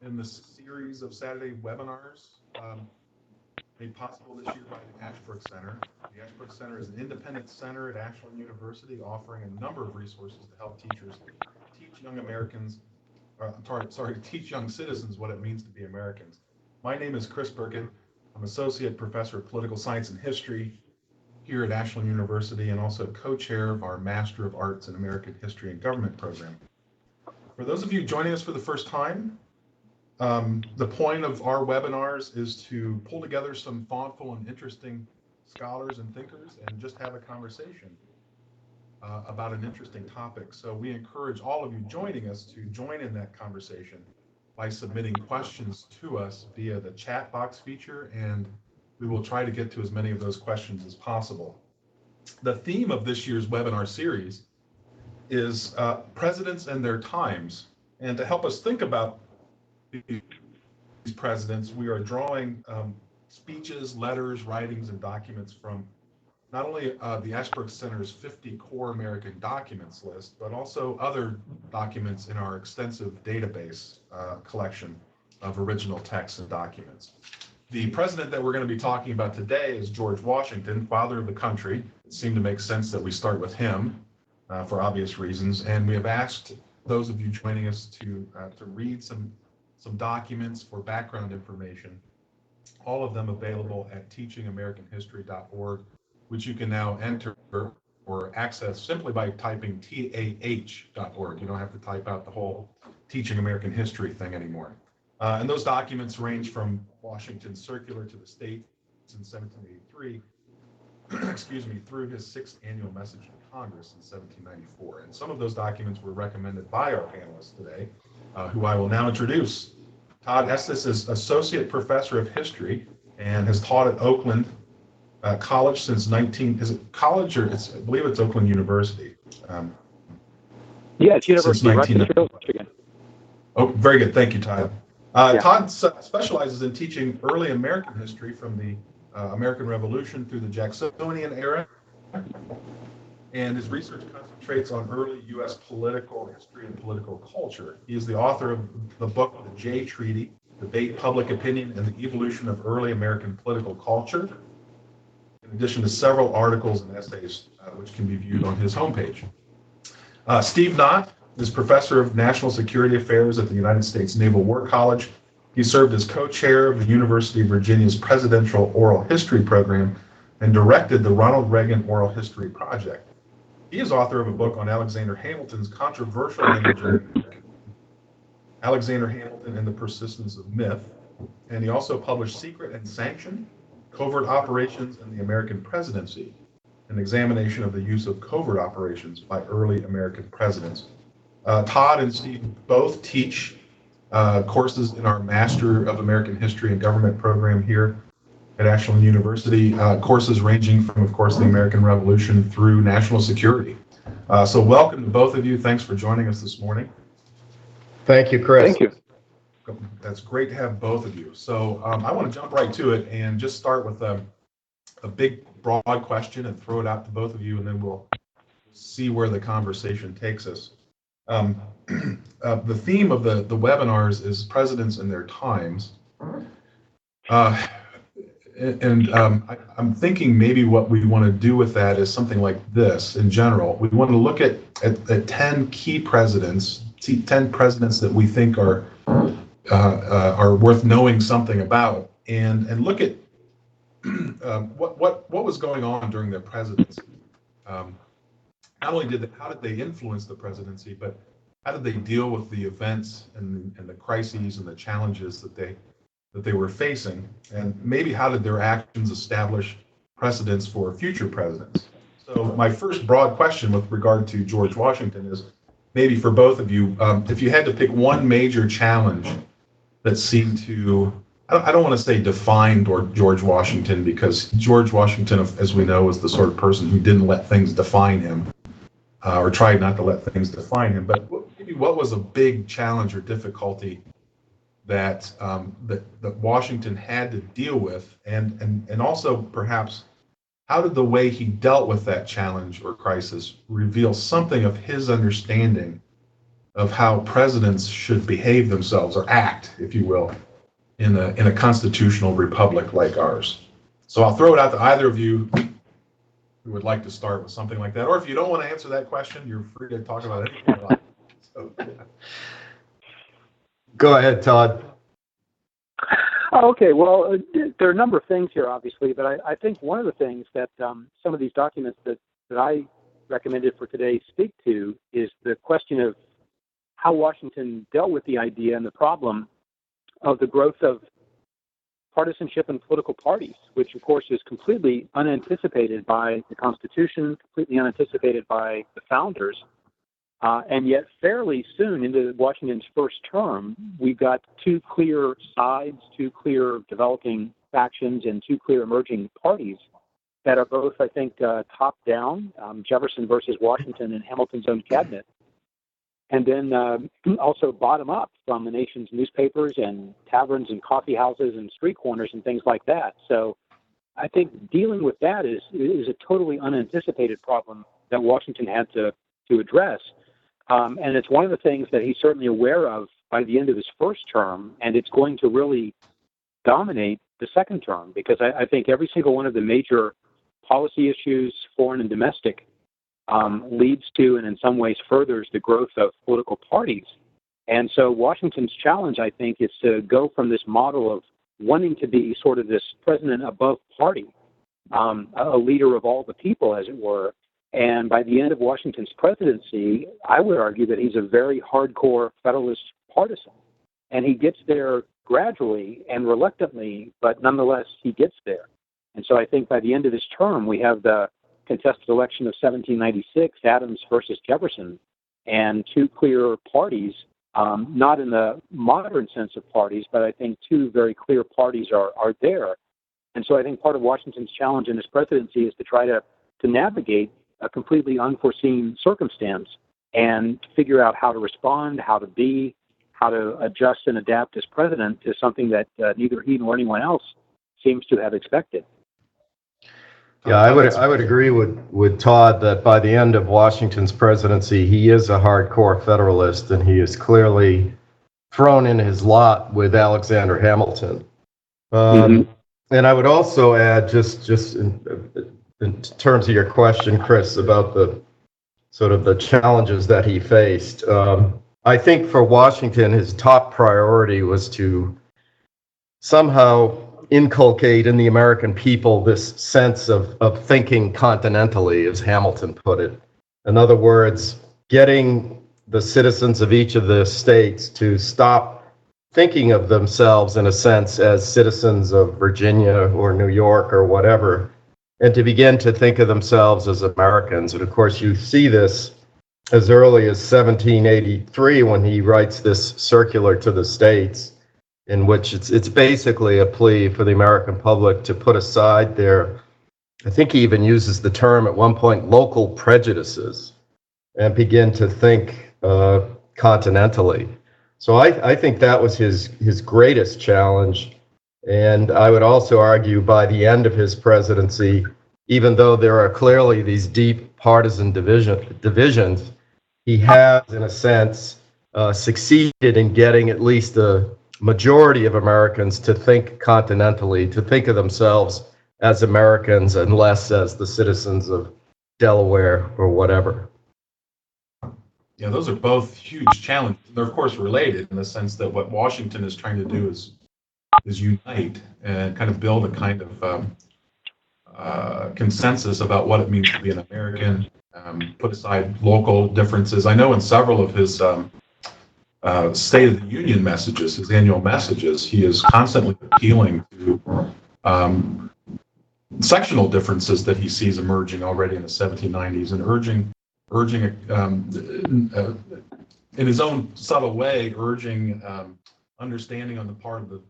in the series of Saturday webinars made possible this year by the Ashbrook Center. The Ashbrook Center is an independent center at Ashland University offering a number of resources to help teachers teach young Americans, to teach young citizens what it means to be Americans. My name is Chris Birkin. I'm Associate Professor of Political Science and History here at Ashland University and also co-chair of our Master of Arts in American History and Government program. For those of you joining us for the first time, the point of our webinars is to pull together some thoughtful and interesting scholars and thinkers and just have a conversation about an interesting topic. So we encourage all of you joining us to join in that conversation by submitting questions to us via the chat box feature, and we will try to get to as many of those questions as possible. The theme of this year's webinar series is presidents and their times. And to help us think about these presidents, we are drawing speeches, letters, writings, and documents from not only the Ashbrook Center's 50 core American documents list, but also other documents in our extensive database collection of original texts and documents. The president that we're going to be talking about today is George Washington, father of the country. It seemed to make sense that we start with him for obvious reasons, and we have asked those of you joining us to read some documents for background information, all of them available at teachingamericanhistory.org, which you can now enter or access simply by typing TAH.org. You don't have to type out the whole Teaching American History thing anymore. And those documents range from Washington's circular to the states in 1783, excuse me, through his 6th annual message to Congress in 1794. And some of those documents were recommended by our panelists today, who I will now introduce. Todd Estes is Associate Professor of History and has taught at Oakland College since is it college or I believe it's Oakland University. Yeah, it's University, since right in Michigan. Oh, very good. Thank you, Todd. Yeah. Todd specializes in teaching early American history from the American Revolution through the Jacksonian era, and his research concentrates on early U.S. political history and political culture. He is the author of the book, The Jay Treaty, Debate, Public Opinion, and the Evolution of Early American Political Culture, in addition to several articles and essays which can be viewed on his homepage. Steve Knott is Professor of National Security Affairs at the United States Naval War College. He served as co-chair of the University of Virginia's Presidential Oral History Program and directed the Ronald Reagan Oral History Project. He is author of a book on Alexander Hamilton's controversial image, Alexander Hamilton and the Persistence of Myth, and he also published Secret and Sanctioned: Covert Operations in the American Presidency, an examination of the use of covert operations by early American presidents. Todd and Steve both teach courses in our Master of American History and Government program here at Ashland University, courses ranging from, of course, the American Revolution through national security. So welcome to both of you. Thanks for joining us this morning. Thank you, Chris. Thank you. That's great to have both of you. So I want to jump right to it and just start with a big, broad question and throw it out to both of you, and then we'll see where the conversation takes us. The theme of the webinars is presidents and their times. I'm thinking maybe what we want to do with that is something like this in general. We want to look at 10 key presidents, 10 presidents that we think are worth knowing something about, and look at what was going on during their presidency. Not only how did they influence the presidency, but how did they deal with the events and the crises and the challenges that they were facing, and maybe how did their actions establish precedents for future presidents. So my first broad question with regard to George Washington is maybe for both of you, if you had to pick one major challenge that seemed to, I don't want to say defined George Washington, because George Washington, as we know, was the sort of person who didn't let things define him, or tried not to let things define him. But maybe what was a big challenge or difficulty that Washington had to deal with, and also perhaps how did the way he dealt with that challenge or crisis reveal something of his understanding of how presidents should behave themselves or act, if you will, in a constitutional republic like ours. So I'll throw it out to either of you who would like to start with something like that. Or if you don't want to answer that question, you're free to talk about anything you like. So, Go ahead, Todd. Oh, okay, well, there are a number of things here, obviously, but I think one of the things that some of these documents that I recommended for today speak to is the question of how Washington dealt with the idea and the problem of the growth of partisanship in political parties, which, of course, is completely unanticipated by the Constitution, completely unanticipated by the founders. And yet fairly soon into Washington's first term, we've got two clear sides, two clear developing factions, and two clear emerging parties that are both, I think, top-down, Jefferson versus Washington in Hamilton's own cabinet, and then also bottom-up from the nation's newspapers and taverns and coffee houses and street corners and things like that. So I think dealing with that is a totally unanticipated problem that Washington had to address. And it's one of the things that he's certainly aware of by the end of his first term, and it's going to really dominate the second term, because I think every single one of the major policy issues, foreign and domestic, leads to and in some ways furthers the growth of political parties. And so Washington's challenge, I think, is to go from this model of wanting to be sort of this president above party, a leader of all the people, as it were. And by the end of Washington's presidency, I would argue that he's a very hardcore Federalist partisan. And he gets there gradually and reluctantly, but nonetheless, he gets there. And so I think by the end of his term, we have the contested election of 1796, Adams versus Jefferson, and two clear parties, not in the modern sense of parties, but I think two very clear parties are there. And so I think part of Washington's challenge in his presidency is to try to navigate a completely unforeseen circumstance and figure out how to respond, how to be, how to adjust and adapt as president to something that neither he nor anyone else seems to have expected. Yeah, I would agree with Todd that by the end of Washington's presidency, he is a hardcore Federalist, and he is clearly thrown in his lot with Alexander Hamilton. And I would also add, just in terms of your question, Chris, about the sort of the challenges that he faced, I think for Washington, his top priority was to somehow inculcate in the American people this sense of thinking continentally, as Hamilton put it. In other words, getting the citizens of each of the states to stop thinking of themselves, in a sense, as citizens of Virginia or New York or whatever, and to begin to think of themselves as Americans. And of course, you see this as early as 1783 when he writes this circular to the states, in which it's basically a plea for the American public to put aside their, I think he even uses the term at one point, local prejudices, and begin to think continentally. So I think that was his greatest challenge. And I would also argue by the end of his presidency, even though there are clearly these deep partisan divisions, he has, in a sense, succeeded in getting at least the majority of Americans to think continentally, to think of themselves as Americans and less as the citizens of Delaware or whatever. Yeah, those are both huge challenges. They're of course related in the sense that what Washington is trying to do is unite and kind of build a kind of consensus about what it means to be an American, put aside local differences. I know in several of his State of the Union messages, his annual messages, he is constantly appealing to sectional differences that he sees emerging already in the 1790s and urging in his own subtle way, urging understanding on the part of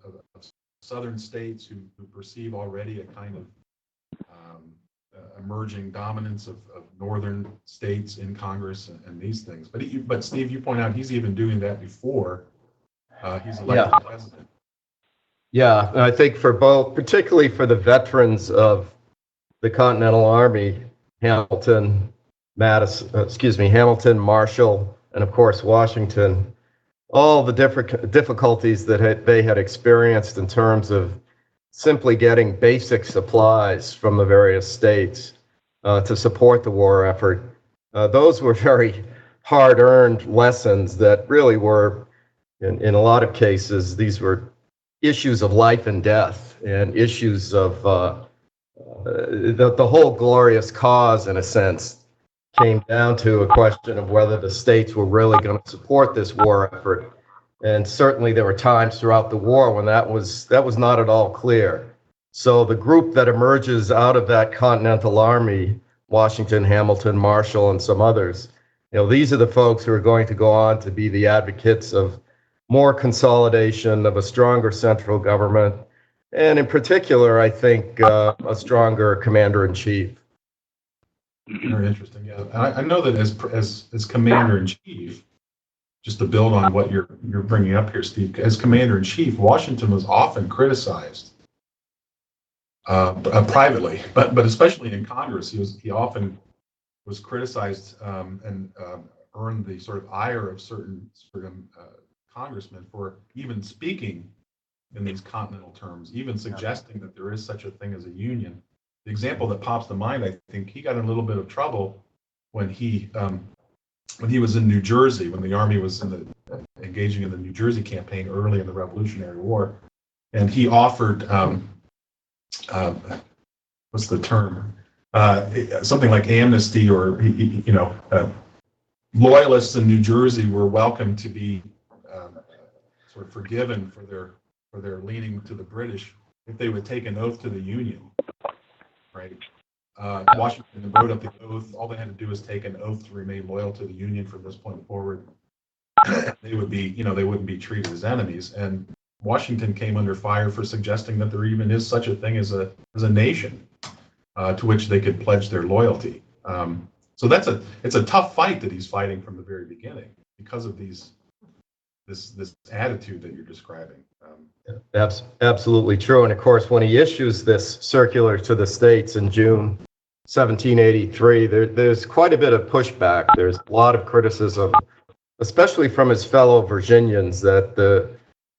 southern states who perceive already a kind of emerging dominance of northern states in Congress and these things. But Steve, you point out he's even doing that before he's elected president. Yeah, and I think for both, particularly for the veterans of the Continental Army, Hamilton, Marshall, and of course Washington, all the different difficulties that they had experienced in terms of simply getting basic supplies from the various states to support the war effort. Those were very hard-earned lessons that really were, in a lot of cases, these were issues of life and death and issues of the whole glorious cause, in a sense, came down to a question of whether the states were really going to support this war effort. And certainly there were times throughout the war when that was not at all clear. So the group that emerges out of that Continental Army, Washington, Hamilton, Marshall, and some others, these are the folks who are going to go on to be the advocates of more consolidation, of a stronger central government, and in particular, I think, a stronger commander-in-chief. Very interesting. Yeah, I know that as commander-in-chief, just to build on what you're bringing up here, Steve, as commander-in-chief, Washington was often criticized privately, but especially in Congress, he often was criticized and earned the sort of ire of certain congressmen for even speaking in these continental terms, even suggesting that there is such a thing as a union. The example that pops to mind, I think, he got in a little bit of trouble when he was in New Jersey, when the Army was engaging in the New Jersey campaign early in the Revolutionary War, and he offered what's the term? Something like amnesty, or loyalists in New Jersey were welcome to be sort of forgiven for their leaning to the British if they would take an oath to the Union, right? Washington wrote up the oath. All they had to do was take an oath to remain loyal to the Union from this point forward. They would be, they wouldn't be treated as enemies. And Washington came under fire for suggesting that there even is such a thing as a nation to which they could pledge their loyalty. So it's a tough fight that he's fighting from the very beginning because of this attitude that you're describing. Absolutely true. And of course, when he issues this circular to the states in June 1783, there's quite a bit of pushback. There's a lot of criticism, especially from his fellow Virginians, that the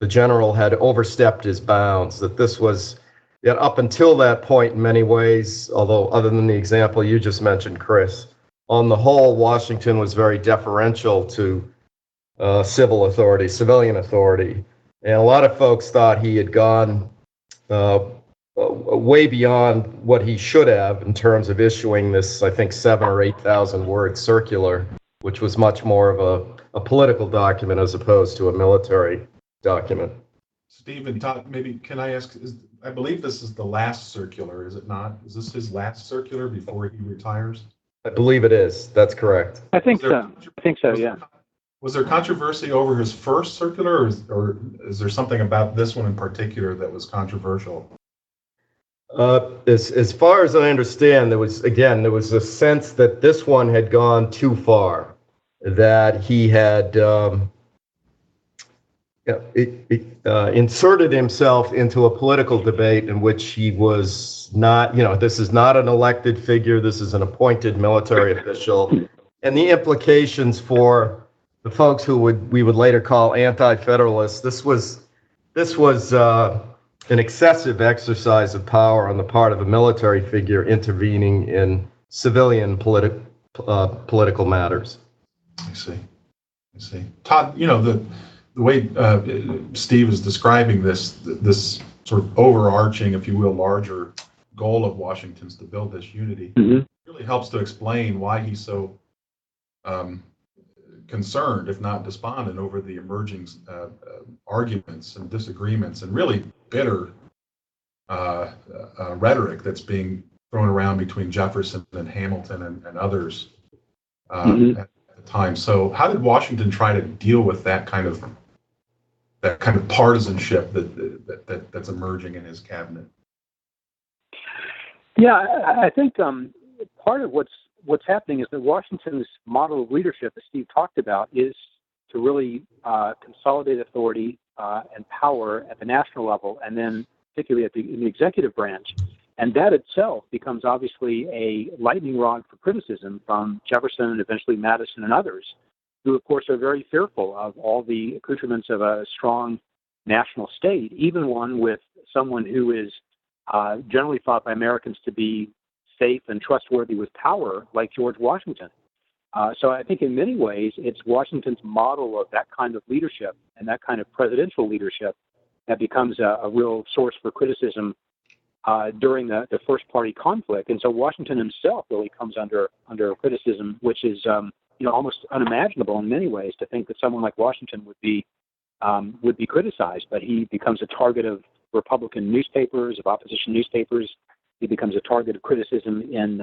general had overstepped his bounds, that this was, yet up until that point in many ways, although other than the example you just mentioned, Chris, on the whole, Washington was very deferential to civilian authority. And a lot of folks thought he had gone way beyond what he should have in terms of issuing this, I think, 7,000 or 8,000 word circular, which was much more of a political document as opposed to a military document. Steve and Todd, maybe can I ask, I believe this is the last circular, is it not? Is this his last circular before he retires? I believe it is. That's correct. I think so. Yeah. Was there controversy over his first circular, or is there something about this one in particular that was controversial? As far as I understand, there was a sense that this one had gone too far, that he had inserted himself into a political debate in which he was not, this is not an elected figure, this is an appointed military official, and the implications for the folks who we would later call anti-federalists, this was an excessive exercise of power on the part of a military figure intervening in civilian political matters. I see. Todd, the way Steve is describing this sort of overarching, if you will, larger goal of Washington's to build this unity, really helps to explain why he's so concerned, if not despondent, over the emerging arguments and disagreements and really bitter rhetoric that's being thrown around between Jefferson and Hamilton and others at the time. So how did Washington try to deal with that kind of partisanship that's emerging in his cabinet? Yeah, I think part of what's happening is that Washington's model of leadership, as Steve talked about, is to really consolidate authority and power at the national level, and then particularly in the executive branch. And that itself becomes obviously a lightning rod for criticism from Jefferson and eventually Madison and others, who, of course, are very fearful of all the accoutrements of a strong national state, even one with someone who is generally thought by Americans to be safe and trustworthy with power, like George Washington. So I think in many ways, it's Washington's model of that kind of leadership and that kind of presidential leadership that becomes a real source for criticism during the first party conflict. And so Washington himself really comes under criticism, which is almost unimaginable in many ways to think that someone like Washington would be criticized. But he becomes a target of Republican newspapers, of opposition newspapers. He becomes a target of criticism in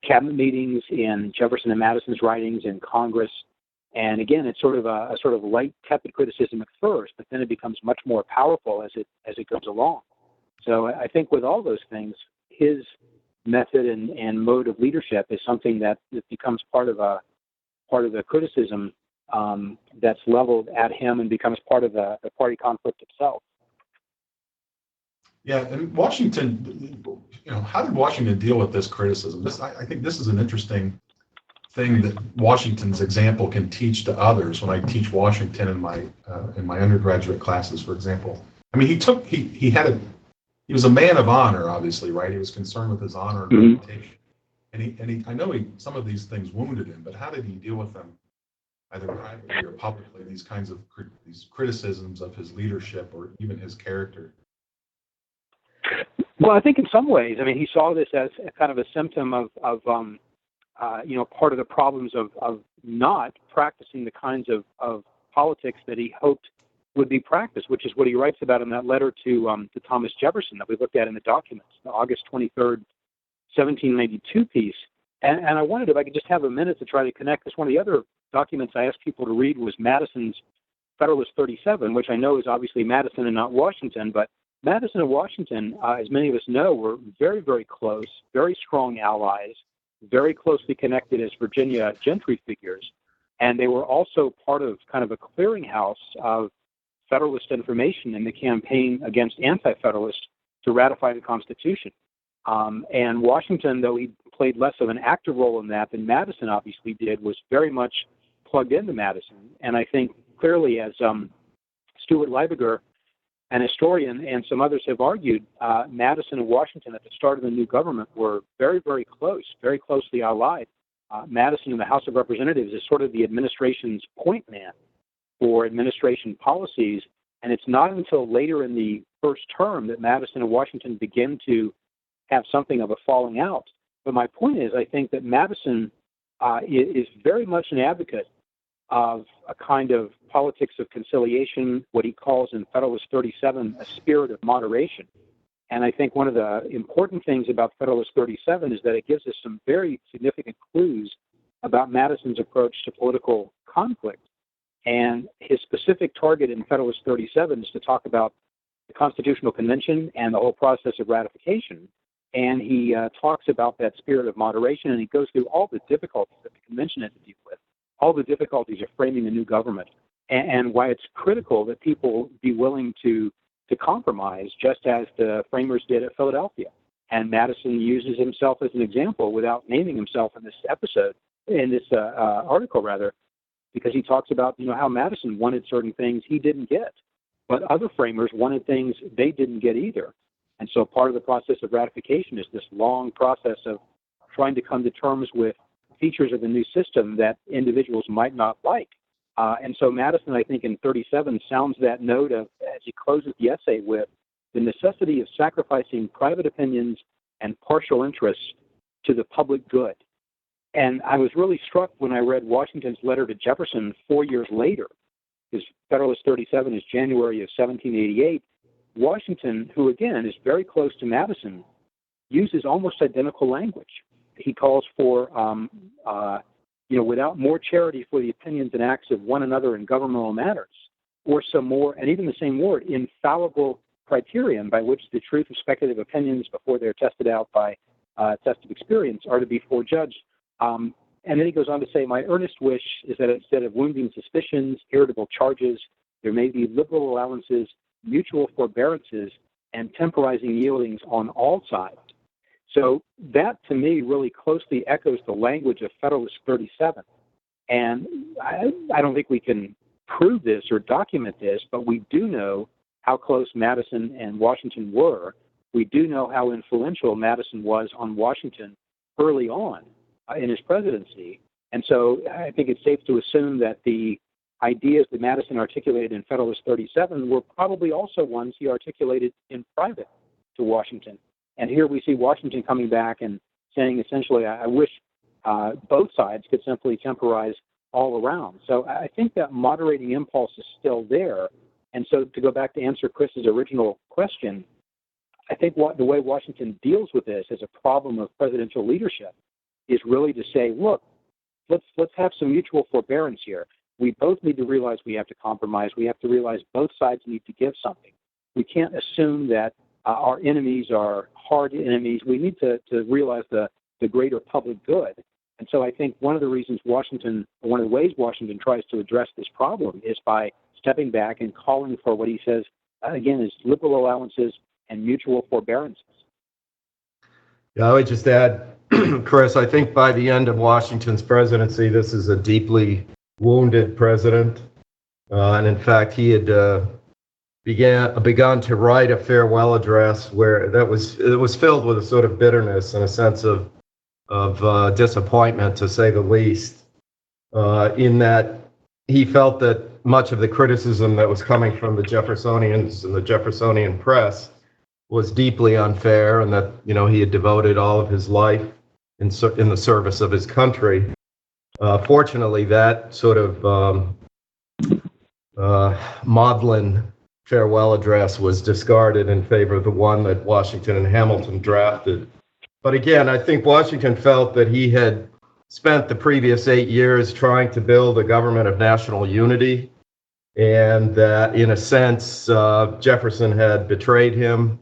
cabinet meetings, in Jefferson and Madison's writings, in Congress. And again, it's sort of a sort of light, tepid criticism at first, but then it becomes much more powerful as it goes along. So I think with all those things, his method and mode of leadership is something that becomes part of the criticism that's leveled at him and becomes part of the party conflict itself. Yeah, and Washington, how did Washington deal with this criticism? I think this is an interesting thing that Washington's example can teach to others. When I teach Washington in my undergraduate classes, for example, I mean, he was a man of honor, obviously, right? He was concerned with his honor and reputation, and I know some of these things wounded him, but how did he deal with them, either privately or publicly? These kinds of these criticisms of his leadership or even his character. Well, I think in some ways, I mean, he saw this as kind of a symptom of part of the problems of not practicing the kinds of politics that he hoped would be practiced, which is what he writes about in that letter to Thomas Jefferson that we looked at in the documents, the August 23rd, 1792 piece. And I wondered if I could just have a minute to try to connect this. One of the other documents I asked people to read was Madison's Federalist 37, which I know is obviously Madison and not Washington, but Madison and Washington, as many of us know, were very, very close, very strong allies, very closely connected as Virginia gentry figures. And they were also part of kind of a clearinghouse of Federalist information in the campaign against anti-Federalists to ratify the Constitution. And Washington, though he played less of an active role in that than Madison obviously did, was very much plugged into Madison. And I think clearly, as Stuart Leibiger, an historian, and some others have argued, Madison and Washington at the start of the new government were very, very close, very closely allied. Madison in the House of Representatives is sort of the administration's point man for administration policies, and it's not until later in the first term that Madison and Washington begin to have something of a falling out. But my point is, I think that Madison is very much an advocate of a kind of politics of conciliation, what he calls in Federalist 37, a spirit of moderation. And I think one of the important things about Federalist 37 is that it gives us some very significant clues about Madison's approach to political conflict. And his specific target in Federalist 37 is to talk about the Constitutional Convention and the whole process of ratification. And he talks about that spirit of moderation, and he goes through all the difficulties that the convention had to deal with, all the difficulties of framing a new government, and why it's critical that people be willing to compromise, just as the framers did at Philadelphia. And Madison uses himself as an example without naming himself in this article, because he talks about how Madison wanted certain things he didn't get, but other framers wanted things they didn't get either. And so part of the process of ratification is this long process of trying to come to terms with features of the new system that individuals might not like. And so Madison, I think, in 37 sounds that note of, as he closes the essay with, the necessity of sacrificing private opinions and partial interests to the public good. And I was really struck when I read Washington's letter to Jefferson 4 years later, because Federalist 37 is January of 1788. Washington, who again is very close to Madison, uses almost identical language. He calls for, without more charity for the opinions and acts of one another in governmental matters, or some more, and even the same word, infallible criterion by which the truth of speculative opinions before they're tested out by test of experience are to be forejudged. And then he goes on to say, my earnest wish is that instead of wounding suspicions, irritable charges, there may be liberal allowances, mutual forbearances, and temporizing yieldings on all sides. So that, to me, really closely echoes the language of Federalist 37. And I don't think we can prove this or document this, but we do know how close Madison and Washington were. We do know how influential Madison was on Washington early on in his presidency. And so I think it's safe to assume that the ideas that Madison articulated in Federalist 37 were probably also ones he articulated in private to Washington. And here we see Washington coming back and saying essentially, I wish both sides could simply temporize all around. So I think that moderating impulse is still there. And so to go back to answer Chris's original question, I think the way Washington deals with this as a problem of presidential leadership is really to say, look, let's have some mutual forbearance here. We both need to realize we have to compromise. We have to realize both sides need to give something. We can't assume that our enemies are hard enemies. We need to realize the greater public good. And so I think one of the ways Washington tries to address this problem is by stepping back and calling for what he says, again, is liberal allowances and mutual forbearances. Yeah, I would just add, Chris, I think by the end of Washington's presidency, this is a deeply wounded president. And in fact, he had begun to write a farewell address where it was filled with a sort of bitterness and a sense of disappointment, to say the least, in that he felt that much of the criticism that was coming from the Jeffersonians and the Jeffersonian press was deeply unfair, and that he had devoted all of his life in the service of his country. Fortunately, that sort of maudlin farewell address was discarded in favor of the one that Washington and Hamilton drafted. But again, I think Washington felt that he had spent the previous 8 years trying to build a government of national unity, and that, in a sense, Jefferson had betrayed him.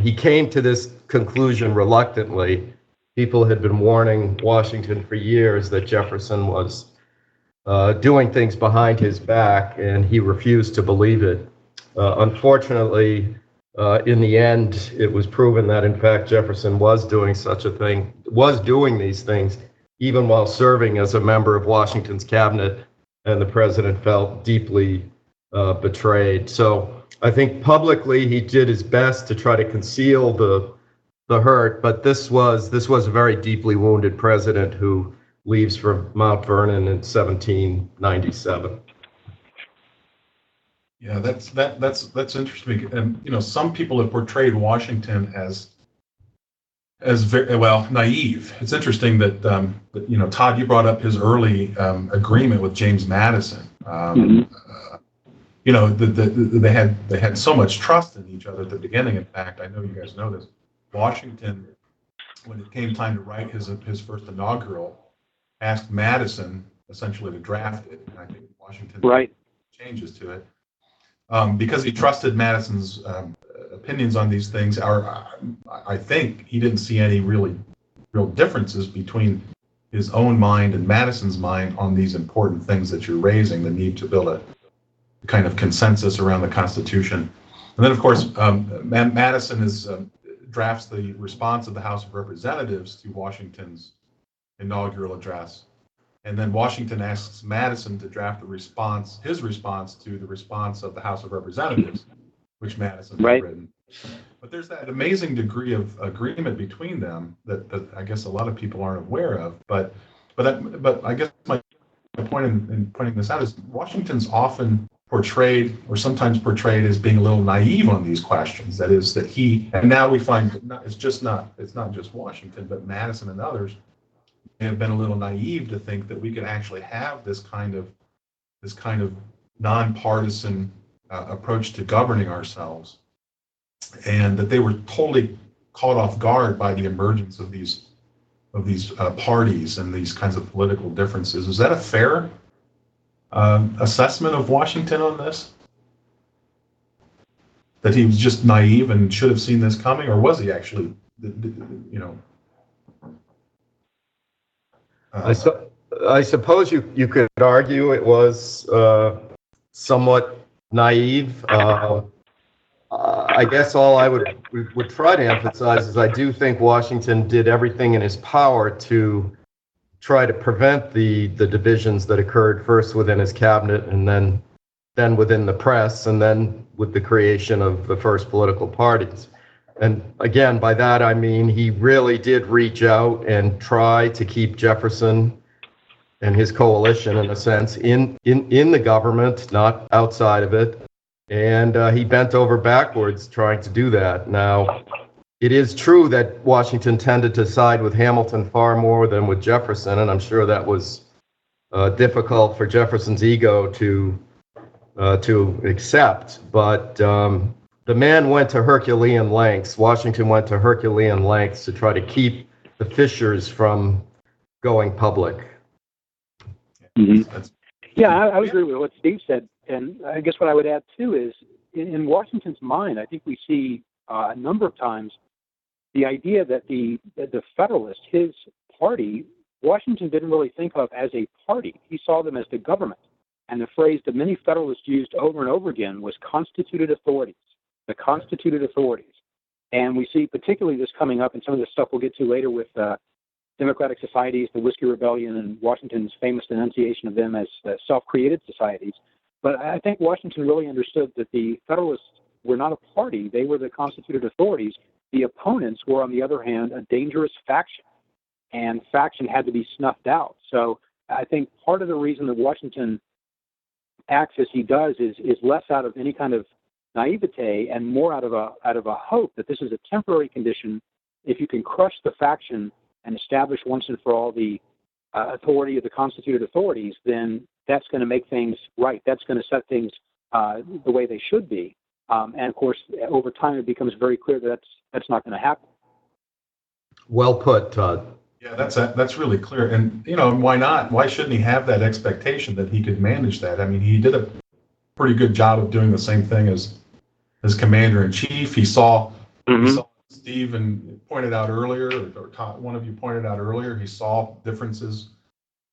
He came to this conclusion reluctantly. People had been warning Washington for years that Jefferson was doing things behind his back, and he refused to believe it. Unfortunately, in the end, it was proven that, in fact, Jefferson was doing these things, even while serving as a member of Washington's cabinet, and the president felt deeply betrayed. So I think publicly he did his best to try to conceal the hurt, but this was a very deeply wounded president who leaves for Mount Vernon in 1797. Yeah, that's interesting. And some people have portrayed Washington as very naive. It's interesting that Todd, you brought up his early agreement with James Madison. They had so much trust in each other at the beginning. In fact, I know you guys know this. Washington, when it came time to write his first inaugural, asked Madison essentially to draft it, and I think Washington made changes to it because he trusted Madison's opinions on these things. I think he didn't see any real differences between his own mind and Madison's mind on these important things that you're raising, the need to build a kind of consensus around the Constitution. And then, of course, Madison drafts the response of the House of Representatives to Washington's inaugural address. And then Washington asks Madison to draft his response to the response of the House of Representatives, which Madison had written. But there's that amazing degree of agreement between them that I guess a lot of people aren't aware of. But I guess my point in pointing this out is Washington's often portrayed, or sometimes portrayed, as being a little naive on these questions. That is, that and now we find that it's not just Washington, but Madison and others have been a little naive to think that we could actually have this kind of nonpartisan approach to governing ourselves, and that they were totally caught off guard by the emergence of these parties and these kinds of political differences. Is that a fair assessment of Washington on this? That he was just naive and should have seen this coming, or was he actually, I suppose you could argue it was somewhat naive. I guess all I would try to emphasize is I do think Washington did everything in his power to try to prevent the divisions that occurred first within his cabinet and then within the press and then with the creation of the first political parties. And again, by that I mean he really did reach out and try to keep Jefferson and his coalition, in a sense, in the government, not outside of it. And he bent over backwards trying to do that. Now, it is true that Washington tended to side with Hamilton far more than with Jefferson, and I'm sure that was difficult for Jefferson's ego to accept. But the man went to Herculean lengths. Washington went to Herculean lengths to try to keep the fissures from going public. Mm-hmm. Yeah, I would agree with what Steve said. And I guess what I would add, too, is in Washington's mind, I think we see a number of times the idea that the Federalist, his party, Washington didn't really think of as a party. He saw them as the government. And the phrase that many Federalists used over and over again was constituted authorities, the constituted authorities. And we see particularly this coming up in some of the stuff we'll get to later with democratic societies, the Whiskey Rebellion, and Washington's famous denunciation of them as self-created societies. But I think Washington really understood that the Federalists were not a party. They were the constituted authorities. The opponents were, on the other hand, a dangerous faction, and faction had to be snuffed out. So I think part of the reason that Washington acts as he does is less out of any kind of naivete and more out of a hope that this is a temporary condition. If you can crush the faction and establish once and for all the authority of the constituted authorities, then that's going to make things right. That's going to set things the way they should be. And of course, over time, it becomes very clear that that's not going to happen. Well put, Todd. Yeah, that's really clear. And, why not? Why shouldn't he have that expectation that he could manage that? I mean, he did a pretty good job of doing the same thing as commander-in-chief. He saw Steve pointed out earlier, or Todd, one of you pointed out earlier, he saw differences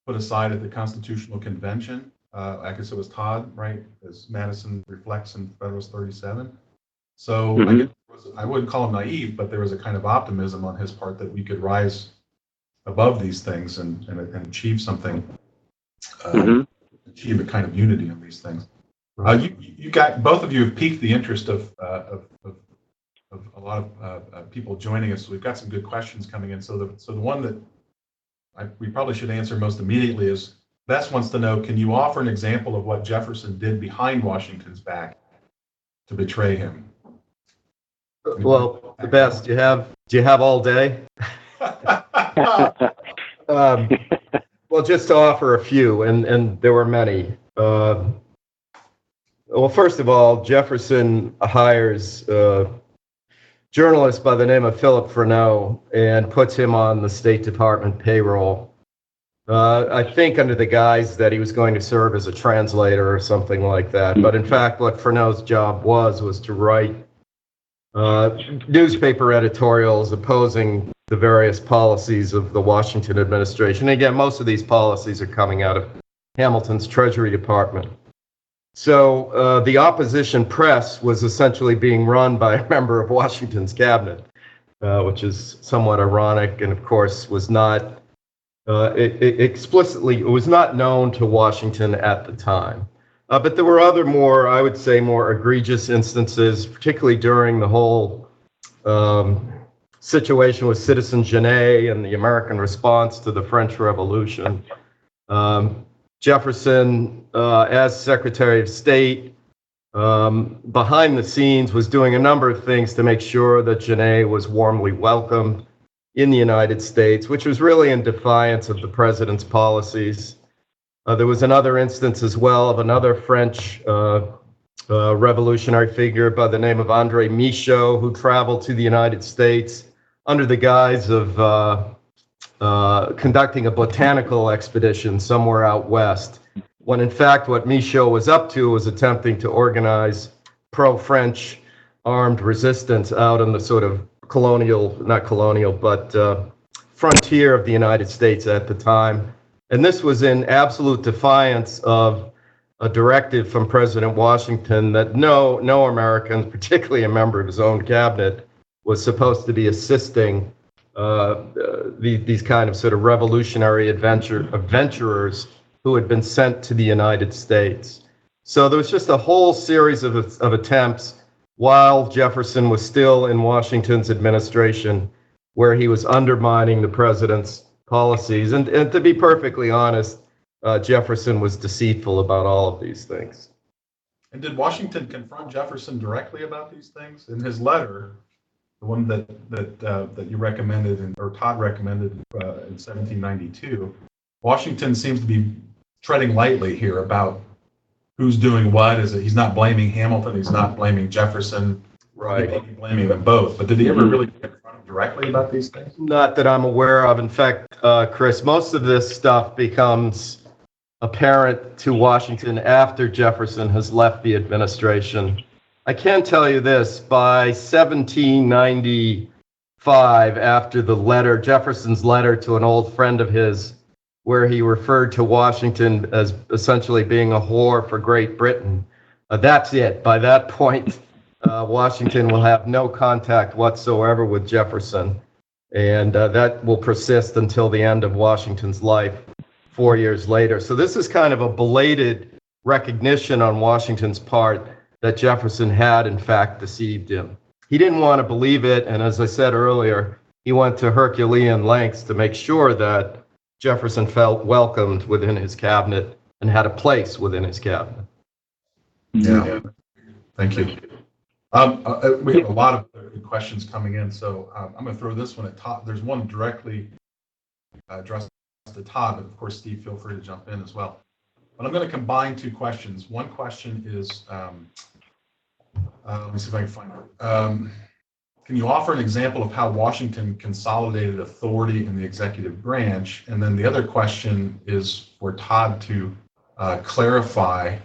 put aside at the Constitutional Convention. I guess it was Todd, right, as Madison reflects in Federalist 37. So I wouldn't call him naive, but there was a kind of optimism on his part that we could rise above these things and achieve something, achieve a kind of unity on these things. You got, both of you have piqued the interest of a lot of people joining us. So we've got some good questions coming in. So the one that we probably should answer most immediately is, Bess wants to know, can you offer an example of what Jefferson did behind Washington's back to betray him? Well, Bess, do you have all day? Well, just to offer a few, and there were many. Well, first of all, Jefferson hires a journalist by the name of Philip Freneau and puts him on the State Department payroll. I think under the guise that he was going to serve as a translator or something like that. But in fact, what Freneau's job was to write newspaper editorials opposing the various policies of the Washington administration. And again, most of these policies are coming out of Hamilton's Treasury Department. So the opposition press was essentially being run by a member of Washington's cabinet, which is somewhat ironic, and of course was not explicitly, it was not known to Washington at the time. But there were other I would say more egregious instances, particularly during the whole situation with Citizen Genet and the American response to the French Revolution. Jefferson, as Secretary of State, behind the scenes was doing a number of things to make sure that Genet was warmly welcomed in the United States, which was really in defiance of the president's policies. There was another instance as well of another French revolutionary figure by the name of André Michaud, who traveled to the United States under the guise of conducting a botanical expedition somewhere out west, when in fact what Michaud was up to was attempting to organize pro-French armed resistance out in the sort of frontier of the United States at the time. And this was in absolute defiance of a directive from President Washington that no American, particularly a member of his own cabinet, was supposed to be assisting these kind of sort of revolutionary adventurers who had been sent to the United States. So there was just a whole series of attempts while Jefferson was still in Washington's administration, where he was undermining the president's policies. And to be perfectly honest, Jefferson was deceitful about all of these things. And did Washington confront Jefferson directly about these things? In his letter, the one that you recommended, or Todd recommended in 1792, Washington seems to be treading lightly here about who's doing what. Is it he's not blaming Hamilton, he's not blaming Jefferson, right? He may be blaming them both. But did he ever really confront him directly about these things? Not that I'm aware of. In fact, Chris, most of this stuff becomes apparent to Washington after Jefferson has left the administration. I can tell you this, by 1795, after the letter, Jefferson's letter to an old friend of his, where he referred to Washington as essentially being a whore for Great Britain, that's it. By that point, Washington will have no contact whatsoever with Jefferson, and that will persist until the end of Washington's life 4 years later. So this is kind of a belated recognition on Washington's part that Jefferson had, in fact, deceived him. He didn't want to believe it, and as I said earlier, he went to Herculean lengths to make sure that Jefferson felt welcomed within his cabinet and had a place within his cabinet. Yeah. Thank you. We have a lot of questions coming in, so I'm going to throw this one at Todd. There's one directly addressed to Todd, but of course, Steve, feel free to jump in as well. But I'm going to combine two questions. One question is, let me see if I can find it. Can you offer an example of how Washington consolidated authority in the executive branch? And then the other question is for Todd to clarify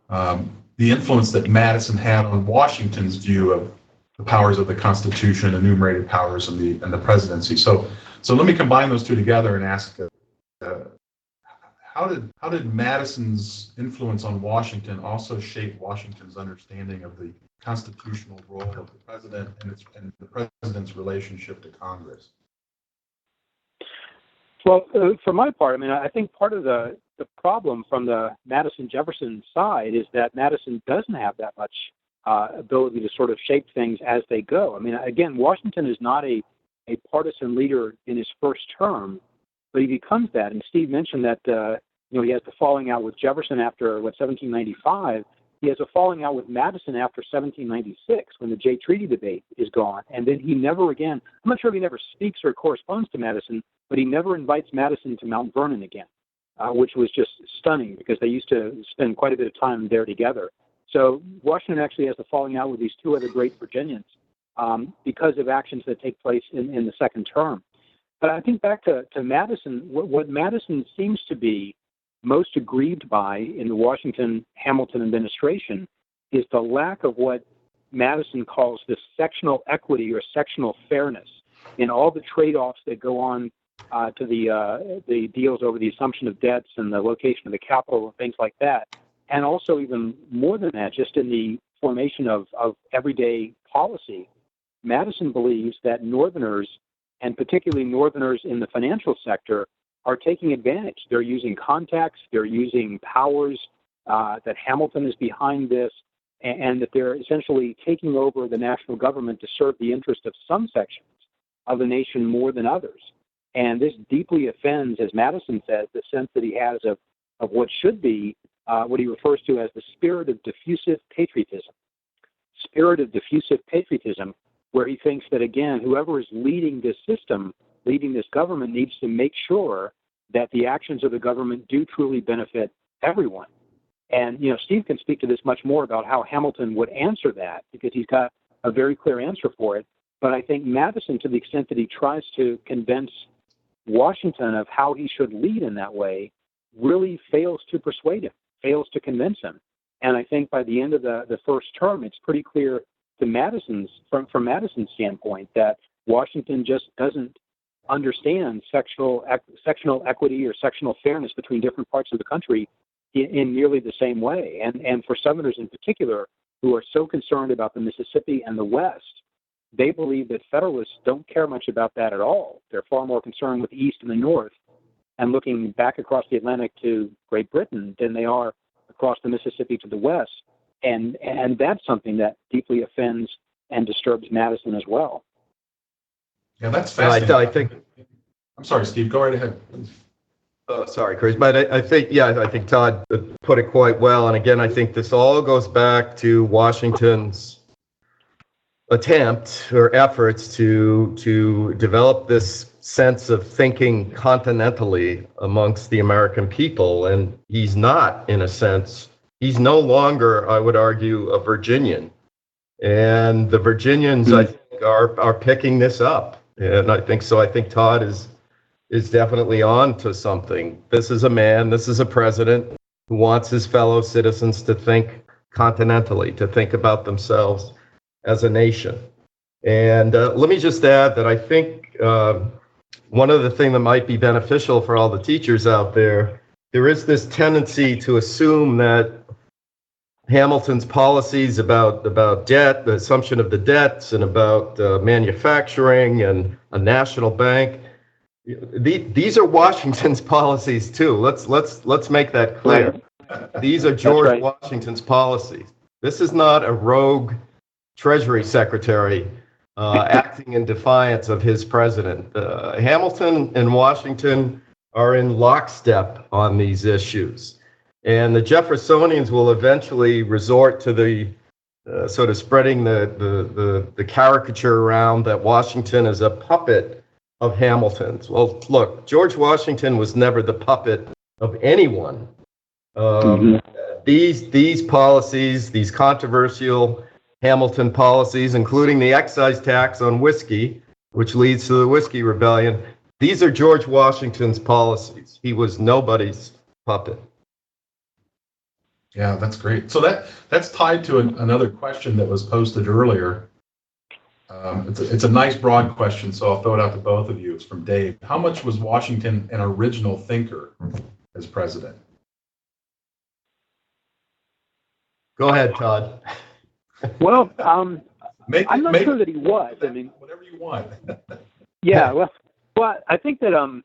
the influence that Madison had on Washington's view of the powers of the Constitution, enumerated powers, and the presidency. So let me combine those two together and ask, how did Madison's influence on Washington also shape Washington's understanding of the constitutional role of the president and the president's relationship to Congress? Well, for my part, I mean, I think part of the problem from the Madison-Jefferson side is that Madison doesn't have that much ability to sort of shape things as they go. I mean, again, Washington is not a partisan leader in his first term, but he becomes that. And Steve mentioned that he has the falling out with Jefferson after 1795. He has a falling out with Madison after 1796 when the Jay Treaty debate is gone. And then he never again, I'm not sure if he never speaks or corresponds to Madison, but he never invites Madison to Mount Vernon again, which was just stunning because they used to spend quite a bit of time there together. So Washington actually has the falling out with these two other great Virginians because of actions that take place in the second term. But I think back to Madison, what Madison seems to be most aggrieved by in the Washington-Hamilton administration is the lack of what Madison calls the sectional equity or sectional fairness in all the trade-offs that go on to the deals over the assumption of debts and the location of the capital and things like that. And also even more than that, just in the formation of everyday policy, Madison believes that Northerners, and particularly Northerners in the financial sector, are taking advantage. They're using contacts, they're using powers, that Hamilton is behind this, and that they're essentially taking over the national government to serve the interest of some sections of the nation more than others. And this deeply offends, as Madison says, the sense that he has of what should be what he refers to as the spirit of diffusive patriotism. Spirit of diffusive patriotism, where he thinks that, again, whoever is leading this system, leading this government, needs to make sure that the actions of the government do truly benefit everyone. And, Steve can speak to this much more about how Hamilton would answer that, because he's got a very clear answer for it. But I think Madison, to the extent that he tries to convince Washington of how he should lead in that way, really fails to persuade him, fails to convince him. And I think by the end of the first term, it's pretty clear to from Madison's standpoint, that Washington just doesn't understand sectional equity or sectional fairness between different parts of the country in nearly the same way. And for Southerners in particular, who are so concerned about the Mississippi and the West, they believe that Federalists don't care much about that at all. They're far more concerned with the East and the North and looking back across the Atlantic to Great Britain than they are across the Mississippi to the West. And that's something that deeply offends and disturbs Madison as well. Yeah, that's fascinating. I think. I'm sorry, Steve. Go right ahead. Sorry, Chris, but I think Todd put it quite well. And again, I think this all goes back to Washington's attempt or efforts to develop this sense of thinking continentally amongst the American people. And he's not, in a sense, he's no longer, I would argue, a Virginian. And the Virginians, I think, are picking this up. And I think Todd is definitely on to something. This is a president who wants his fellow citizens to think continentally, to think about themselves as a nation. And let me just add that I think one of the things that might be beneficial for all the teachers out there is this tendency to assume that Hamilton's policies about debt, the assumption of the debts, and about manufacturing and a national bank, these are Washington's policies too. Let's make that clear. These are George Washington's policies. This is not a rogue Treasury Secretary acting in defiance of his president. Hamilton and Washington are in lockstep on these issues. And the Jeffersonians will eventually resort to the sort of spreading the caricature around that Washington is a puppet of Hamilton's. Well, look, George Washington was never the puppet of anyone. These policies, these controversial Hamilton policies, including the excise tax on whiskey, which leads to the Whiskey Rebellion, these are George Washington's policies. He was nobody's puppet. Yeah, that's great. So that's tied to another question that was posted earlier. It's a nice broad question, so I'll throw it out to both of you. It's from Dave. How much was Washington an original thinker as president? Go ahead, Todd. Well, I'm not sure that he was. I mean, whatever you want. Yeah, well, I think that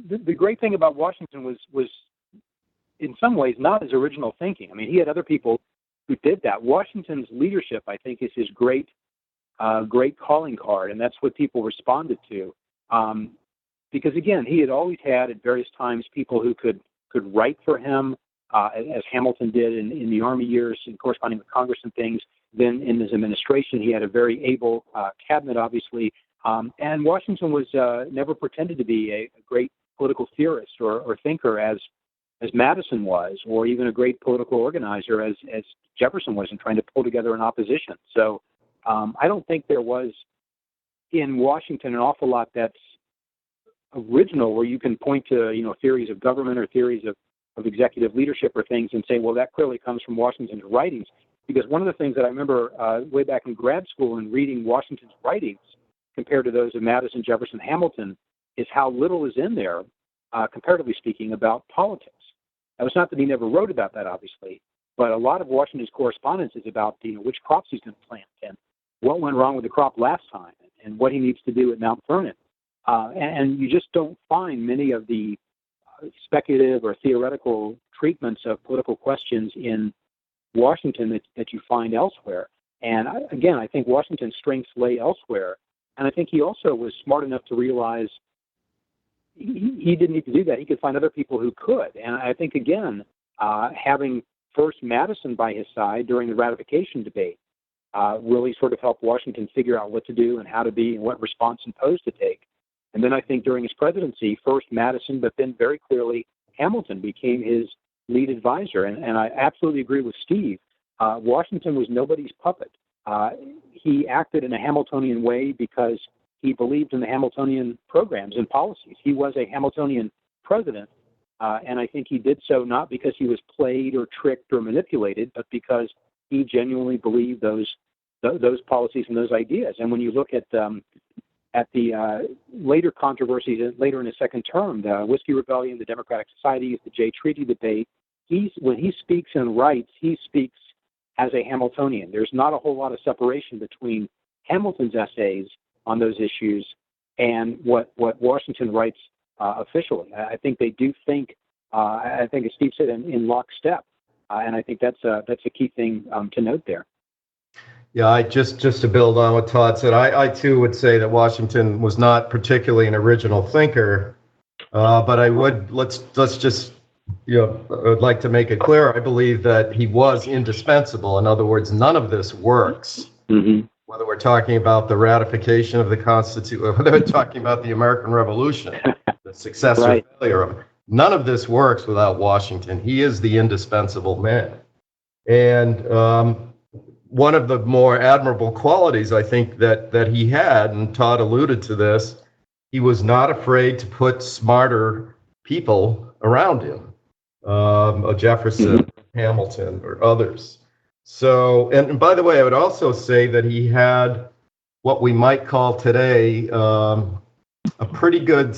the great thing about Washington was in some ways not his original thinking. I mean, he had other people who did that. Washington's leadership, I think, is his great calling card, and that's what people responded to. Because again, he had always had at various times people who could write for him, as Hamilton did in the Army years and corresponding with Congress and things. Then in his administration, he had a very able cabinet, obviously. And Washington was never pretended to be a great political theorist or thinker as Madison was, or even a great political organizer as Jefferson was in trying to pull together an opposition. So I don't think there was in Washington an awful lot that's original where you can point to, theories of government or theories of executive leadership or things and say, well, that clearly comes from Washington's writings. Because one of the things that I remember way back in grad school and reading Washington's writings compared to those of Madison, Jefferson, Hamilton is how little is in there, comparatively speaking, about politics. Now, it's not that he never wrote about that, obviously, but a lot of Washington's correspondence is about which crops he's going to plant and what went wrong with the crop last time and what he needs to do at Mount Vernon. And you just don't find many of the speculative or theoretical treatments of political questions in Washington that you find elsewhere. And I think Washington's strengths lay elsewhere. And I think he also was smart enough to realize he didn't need to do that. He could find other people who could. And I think, again, having first Madison by his side during the ratification debate really sort of helped Washington figure out what to do and how to be and what response and pose to take. And then I think during his presidency, first Madison, but then very clearly Hamilton became his lead advisor. And I absolutely agree with Steve. Washington was nobody's puppet. He acted in a Hamiltonian way because he believed in the Hamiltonian programs and policies. He was a Hamiltonian president, and I think he did so not because he was played or tricked or manipulated, but because he genuinely believed those policies and those ideas. And when you look at at the later controversies later in his second term, the Whiskey Rebellion, the Democratic Societies, the Jay Treaty debate, when he speaks and writes, he speaks as a Hamiltonian. There's not a whole lot of separation between Hamilton's essays on those issues and what Washington writes officially. I think they do think, I think as Steve said, in lockstep, and I think that's a key thing to note there. Yeah, I just to build on what Todd said, I too would say that Washington was not particularly an original thinker, but I would let's just I'd like to make it clear. I believe that he was indispensable. In other words, none of this works. Mm-hmm. Whether we're talking about the ratification of the Constitution, or whether we're talking about the American Revolution, the success or failure of it, none of this works without Washington. He is the indispensable man, and one of the more admirable qualities I think that he had, and Todd alluded to this, he was not afraid to put smarter people around him, Jefferson, Hamilton, or others. So, and by the way, I would also say that he had what we might call today a pretty good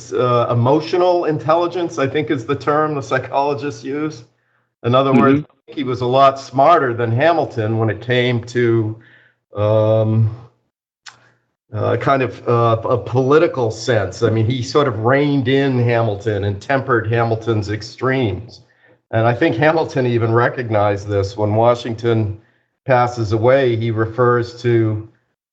emotional intelligence, I think is the term the psychologists use. In other words, he was a lot smarter than Hamilton when it came to kind of a political sense. I mean, he sort of reined in Hamilton and tempered Hamilton's extremes. And I think Hamilton even recognized this when Washington passes away.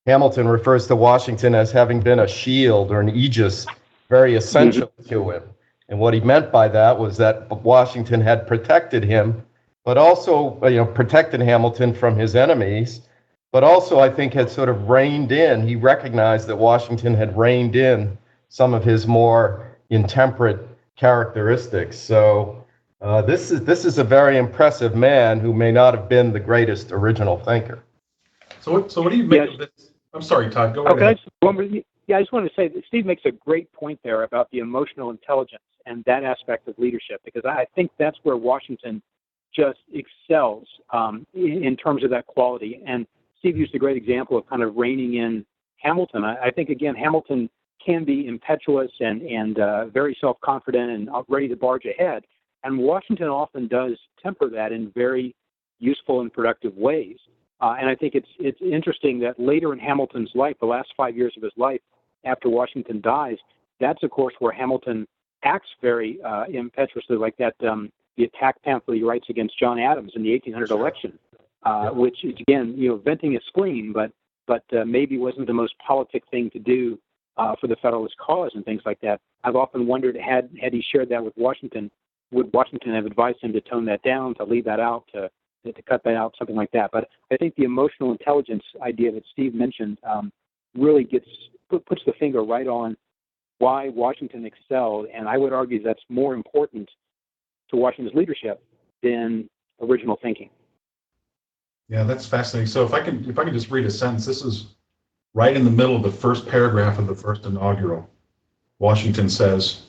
Hamilton refers to Washington as having been a shield or an aegis, very essential to him. And what he meant by that was that Washington had protected him, but also, protected Hamilton from his enemies, but also I think had sort of reined in. He recognized that Washington had reined in some of his more intemperate characteristics. So this is a very impressive man who may not have been the greatest original thinker. So what do you make of this? I'm sorry, Todd, go ahead. I just wanted to say that Steve makes a great point there about the emotional intelligence and that aspect of leadership, because I think that's where Washington just excels in terms of that quality. And Steve used a great example of kind of reining in Hamilton. I think, again, Hamilton can be impetuous and very self-confident and ready to barge ahead. And Washington often does temper that in very useful and productive ways. And I think it's interesting that later in Hamilton's life, the last 5 years of his life after Washington dies, that's, of course, where Hamilton acts very impetuously, like that the attack pamphlet he writes against John Adams in the 1800 election, which is, again, venting his spleen, but maybe wasn't the most politic thing to do for the Federalist cause and things like that. I've often wondered, had he shared that with Washington, would Washington have advised him to tone that down, to leave that out, to cut that out, something like that? But I think the emotional intelligence idea that Steve mentioned really puts the finger right on why Washington excelled, and I would argue that's more important to Washington's leadership than original thinking. Yeah, that's fascinating. So if I can just read a sentence, this is right in the middle of the first paragraph of the first inaugural. Washington says,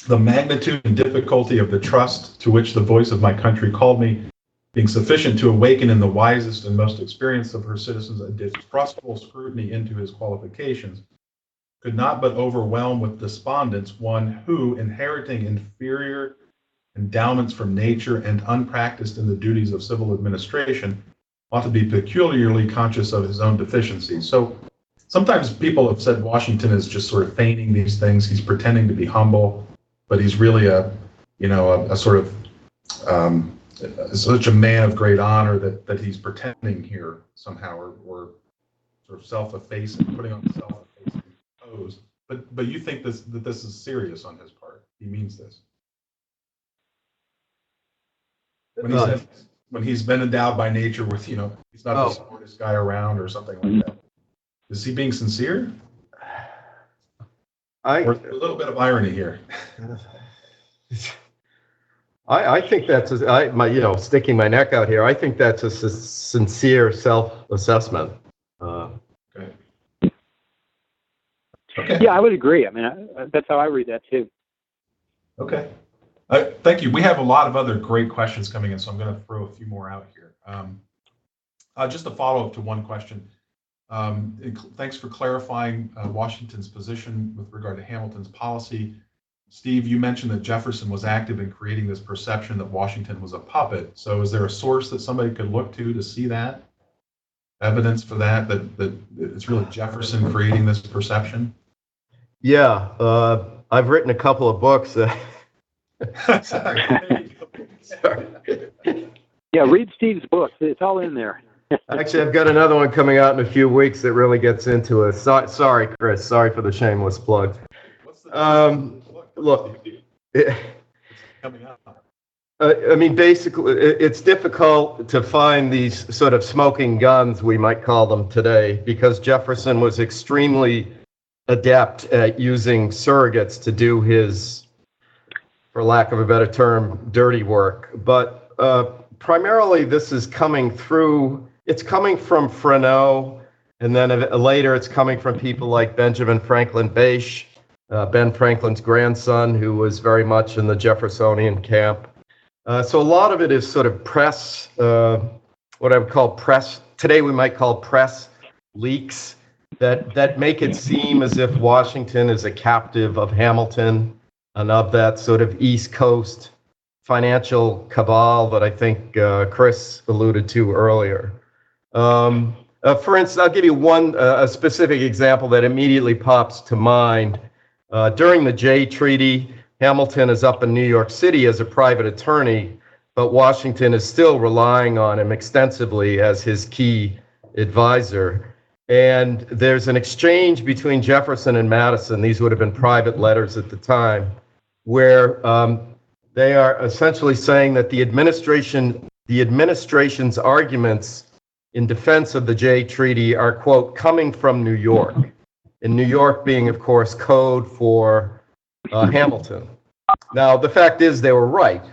"The magnitude and difficulty of the trust to which the voice of my country called me, being sufficient to awaken in the wisest and most experienced of her citizens a distrustful scrutiny into his qualifications, could not but overwhelm with despondence one who, inheriting inferior endowments from nature and unpracticed in the duties of civil administration, ought to be peculiarly conscious of his own deficiencies." So sometimes people have said Washington is just sort of feigning these things. He's pretending to be humble, but he's really a sort of such a man of great honor that he's pretending here somehow, or sort of self-effacing, putting on self-effacing pose. But you think that this is serious on his part? He means this. When he's been endowed by nature with, he's not the smartest guy around or something like that. Is he being sincere? Or a little bit of irony here. I think that's sticking my neck out here. I think that's a sincere self-assessment. Okay. Yeah, I would agree. I mean, that's how I read that too. Okay. Thank you. We have a lot of other great questions coming in, so I'm going to throw a few more out here. Just a follow-up to one question. Thanks for clarifying Washington's position with regard to Hamilton's policy. Steve, you mentioned that Jefferson was active in creating this perception that Washington was a puppet. So is there a source that somebody could look to see that? Evidence for that it's really Jefferson creating this perception? Yeah, I've written a couple of books. Sorry. Yeah, read Steve's books. It's all in there. Actually, I've got another one coming out in a few weeks that really gets into it. Sorry, Chris. Sorry for the shameless plug. Look, coming up. I mean, basically, it's difficult to find these sort of smoking guns, we might call them today, because Jefferson was extremely adept at using surrogates to do his, for lack of a better term, dirty work. But primarily, this is coming from Freneau, and then later it's coming from people like Benjamin Franklin Bache, Ben Franklin's grandson, who was very much in the Jeffersonian camp. So a lot of it is sort of press, what I would call press, today we might call press leaks that make it seem as if Washington is a captive of Hamilton and of that sort of East Coast financial cabal that I think Chris alluded to earlier. For instance, I'll give you a specific example that immediately pops to mind. During the Jay Treaty, Hamilton is up in New York City as a private attorney, but Washington is still relying on him extensively as his key advisor. And there's an exchange between Jefferson and Madison. These would have been private letters at the time, where they are essentially saying that the administration's arguments in defense of the Jay Treaty are, quote, coming from New York. And New York being, of course, code for Hamilton. Now, the fact is they were right.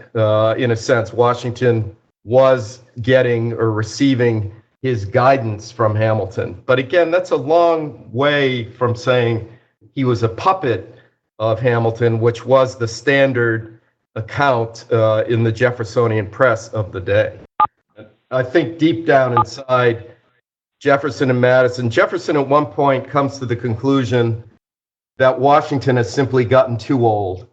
In a sense, Washington was getting or receiving his guidance from Hamilton. But again, that's a long way from saying he was a puppet of Hamilton, which was the standard account in the Jeffersonian press of the day. I think deep down inside, Jefferson and Madison, Jefferson at one point comes to the conclusion that Washington has simply gotten too old.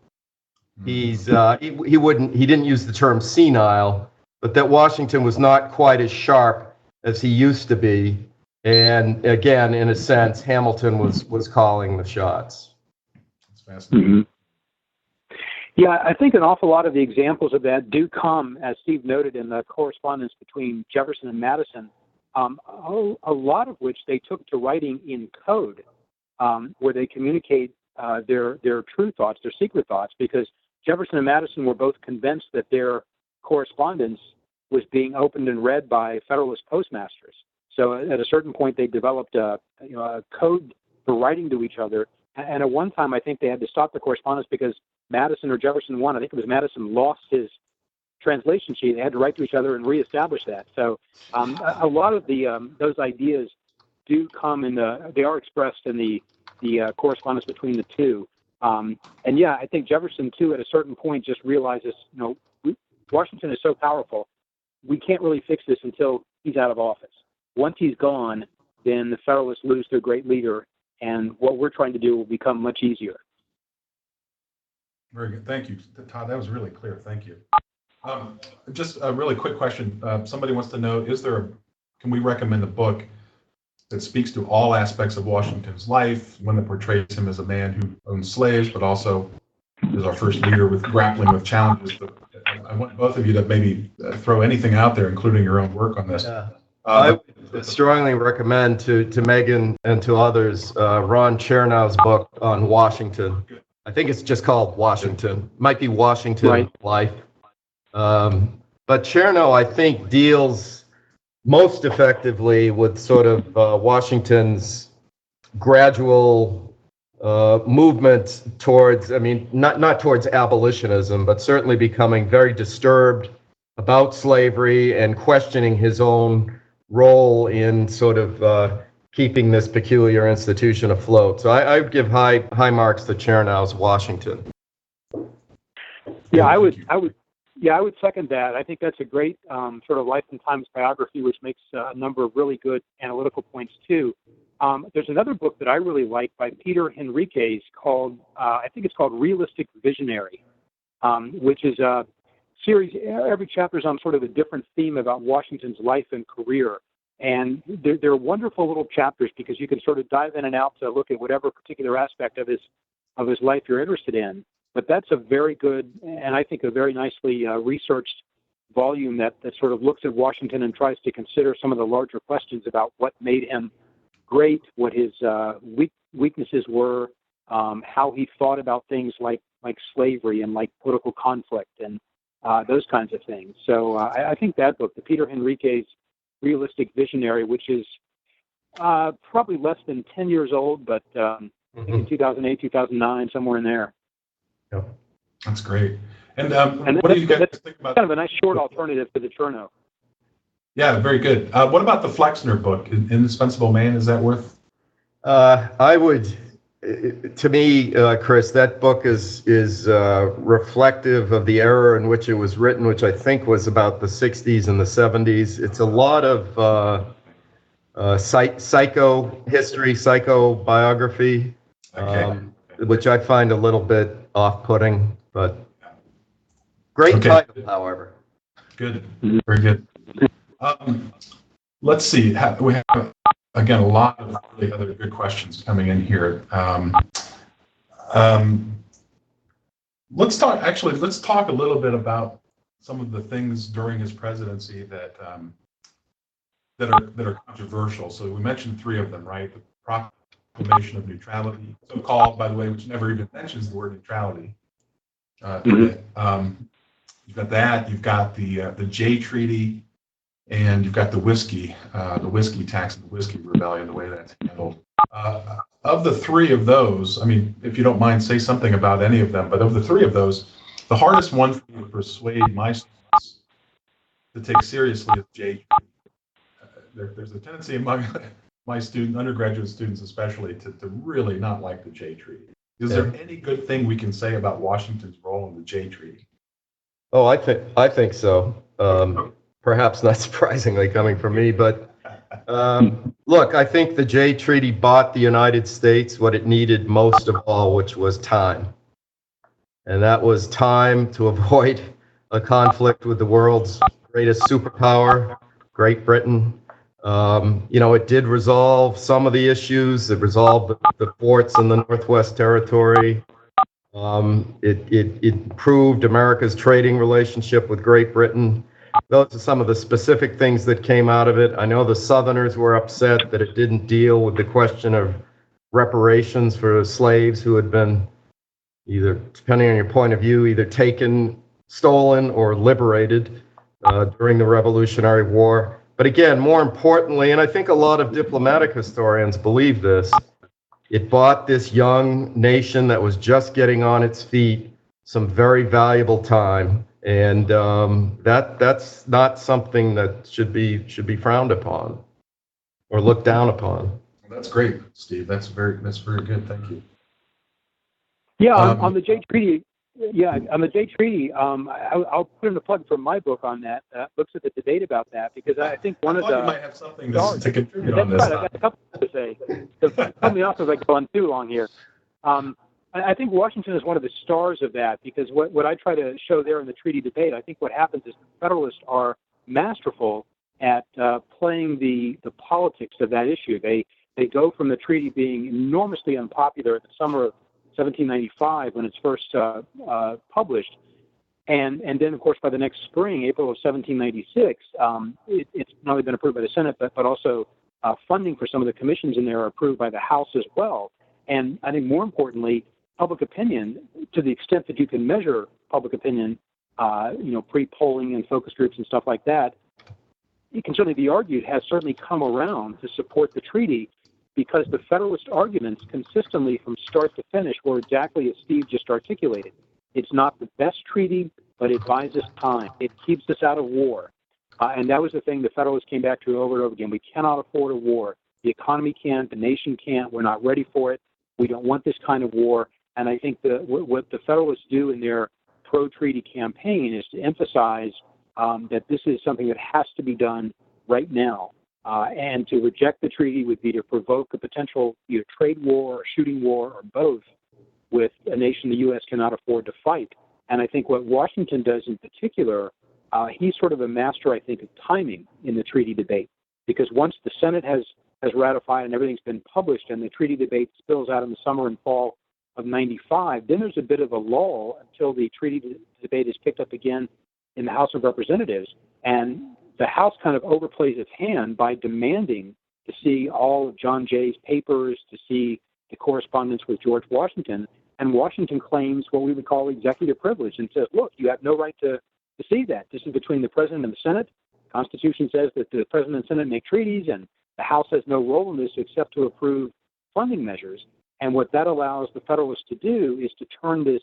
He didn't use the term senile, but that Washington was not quite as sharp as he used to be. And again, in a sense, Hamilton was calling the shots. That's fascinating. Mm-hmm. Yeah, I think an awful lot of the examples of that do come, as Steve noted, in the correspondence between Jefferson and Madison, a lot of which they took to writing in code, where they communicate their true thoughts, their secret thoughts, because Jefferson and Madison were both convinced that their correspondence was being opened and read by Federalist postmasters. So at a certain point, they developed a code for writing to each other. And at one time, I think they had to stop the correspondence because Madison or Jefferson, I think it was Madison, lost his translation sheet. They had to write to each other and reestablish that. So a lot of those ideas do come they are expressed in the correspondence between the two. And yeah, I think Jefferson too, at a certain point, just realizes, Washington is so powerful, we can't really fix this until he's out of office. Once he's gone, then the Federalists lose their great leader, and what we're trying to do will become much easier. Very good. Thank you, Todd. That was really clear. Thank you. Just a really quick question. Somebody wants to know, can we recommend a book that speaks to all aspects of Washington's life, one that portrays him as a man who owned slaves, but also is our first leader with grappling with challenges? I want both of you to maybe throw anything out there, including your own work on this. Yeah. I would strongly recommend to Megan and to others Ron Chernow's book on Washington. I think it's just called Washington. Might be Washington Right. Life. But Chernow, I think, deals most effectively with sort of Washington's gradual movement towards, not towards abolitionism, but certainly becoming very disturbed about slavery and questioning his own role in sort of keeping this peculiar institution afloat. So I would give high marks to Chernow's Washington. Yeah, I would Yeah, I would second that. I think that's a great sort of life and times biography, which makes a number of really good analytical points too. There's another book that I really like by Peter Henriquez called, I think it's called Realistic Visionary, which is a series. Every chapter is on sort of a different theme about Washington's life and career. And they're wonderful little chapters because you can sort of dive in and out to look at whatever particular aspect of his life you're interested in. But that's a very good, and I think a very nicely researched volume that sort of looks at Washington and tries to consider some of the larger questions about what made him great, what his weaknesses were, how he thought about things like slavery and like political conflict and those kinds of things. So I think that book, the Peter Henriquez Realistic Visionary, which is probably less than 10 years old, but I think in 2008, 2009, somewhere in there. Yeah, that's great. And And what do you guys think about? Kind of a nice short alternative to the Cherno. Yeah, very good. What about the Flexner book, Indispensable Man? Is that worth? I would, to me, Chris, that book is reflective of the era in which it was written, which I think was about the 60s and the 70s. It's a lot of psycho history, psychobiography, which I find a little bit off-putting, but great title, however. Good, very good. Let's see. We have, again, a lot of really other good questions coming in here. Let's talk a little bit about some of the things during his presidency that are controversial. So we mentioned three of them, right? The Proclamation of Neutrality, so-called, by the way, which never even mentions the word neutrality. You've got that. You've got the Jay Treaty. And you've got the whiskey tax and the whiskey rebellion, the way that's handled. Of the three of those, I mean, if you don't mind, say something about any of them. But of the three of those, the hardest one for me to persuade my students to take seriously is Jay. There's a tendency among my undergraduate students especially, to really not like the Jay Treaty. Is there any good thing we can say about Washington's role in the Jay Treaty? Oh, I think so. Perhaps not surprisingly coming from me, but look, I think the Jay Treaty bought the United States what it needed most of all, which was time. And that was time to avoid a conflict with the world's greatest superpower, Great Britain. It did resolve some of the issues. It resolved the forts in the Northwest Territory. It improved America's trading relationship with Great Britain. Those are some of the specific things that came out of it. I know the Southerners were upset that it didn't deal with the question of reparations for slaves who had been either, depending on your point of view, either taken, stolen, or liberated during the Revolutionary War. But again, more importantly, and I think a lot of diplomatic historians believe this, it bought this young nation that was just getting on its feet some very valuable time. And that's not something that should be frowned upon or looked down upon. That's great, Steve. That's very good. Thank you. Yeah, on the Jay Treaty. Yeah, on the Jay Treaty, I'll put in a plug for my book on that. Looks at the debate about that because I think one of the. You might have something to contribute on this. Right, I've got a couple to say. So cut me off if I go on too long here. I think Washington is one of the stars of that because what I try to show there in the treaty debate, I think what happens is the Federalists are masterful at playing the politics of that issue. They go from the treaty being enormously unpopular in the summer of 1795 when it's first published, and then of course by the next spring, April of 1796, it's not only been approved by the Senate but also funding for some of the commissions in there are approved by the House as well. And I think more importantly, public opinion, to the extent that you can measure public opinion, pre-polling and focus groups and stuff like that, it can certainly be argued has certainly come around to support the treaty because the Federalist arguments consistently from start to finish were exactly as Steve just articulated. It's not the best treaty, but it buys us time. It keeps us out of war. And that was the thing the Federalists came back to over and over again. We cannot afford a war. The economy can't. The nation can't. We're not ready for it. We don't want this kind of war. And I think what the Federalists do in their pro-treaty campaign is to emphasize that this is something that has to be done right now. And to reject the treaty would be to provoke a potential either trade war or shooting war or both with a nation the U.S. cannot afford to fight. And I think what Washington does in particular, he's sort of a master, I think, of timing in the treaty debate. Because once the Senate has ratified and everything's been published and the treaty debate spills out in the summer and fall of 95, then there's a bit of a lull until the treaty debate is picked up again in the House of Representatives. And the House kind of overplays its hand by demanding to see all of John Jay's papers, to see the correspondence with George Washington. And Washington claims what we would call executive privilege and says, look, you have no right to see that. This is between the President and the Senate. The Constitution says that the President and Senate make treaties, and the House has no role in this except to approve funding measures. And what that allows the Federalists to do is to turn this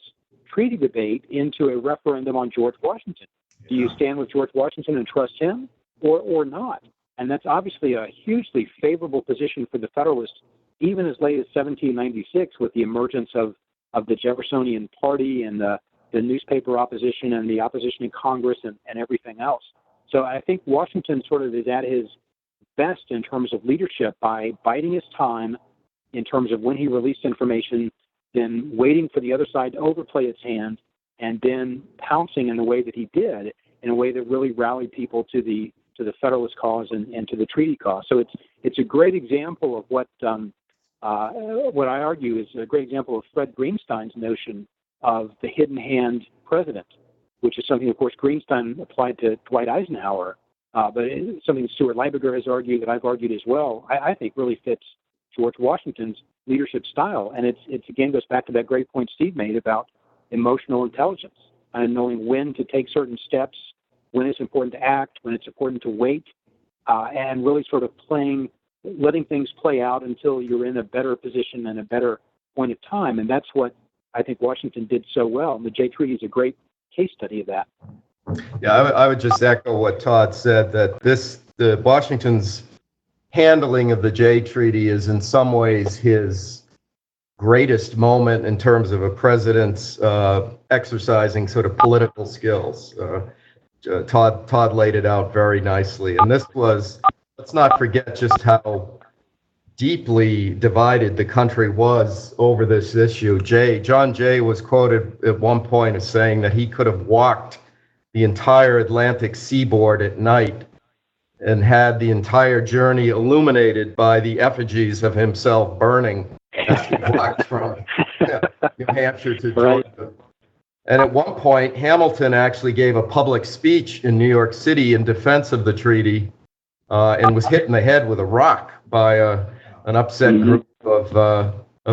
treaty debate into a referendum on George Washington. Do you stand with George Washington and trust him or not? And that's obviously a hugely favorable position for the Federalists, even as late as 1796 with the emergence of the Jeffersonian Party and the newspaper opposition and the opposition in Congress and everything else. So I think Washington sort of is at his best in terms of leadership by biding his time in terms of when he released information, then waiting for the other side to overplay its hand, and then pouncing in the way that he did, in a way that really rallied people to the Federalist cause and to the treaty cause. So it's a great example of what I argue is a great example of Fred Greenstein's notion of the hidden hand president, which is something, of course, Greenstein applied to Dwight Eisenhower, but it's something Stuart Leiberger has argued, that I've argued as well, I think really fits George Washington's leadership style. And it's again goes back to that great point Steve made about emotional intelligence and knowing when to take certain steps, when it's important to act, when it's important to wait, and really sort of letting things play out until you're in a better position and a better point of time. And that's what I think Washington did so well. And the Jay Treaty is a great case study of that. Yeah, I would just echo what Todd said, that the Washington's handling of the Jay Treaty is in some ways his greatest moment in terms of a president's exercising sort of political skills. Todd laid it out very nicely. And this was, let's not forget just how deeply divided the country was over this issue. John Jay was quoted at one point as saying that he could have walked the entire Atlantic seaboard at night and had the entire journey illuminated by the effigies of himself burning as he walked from New Hampshire to Georgia. Right. And at one point, Hamilton actually gave a public speech in New York City in defense of the treaty and was hit in the head with a rock by an upset group of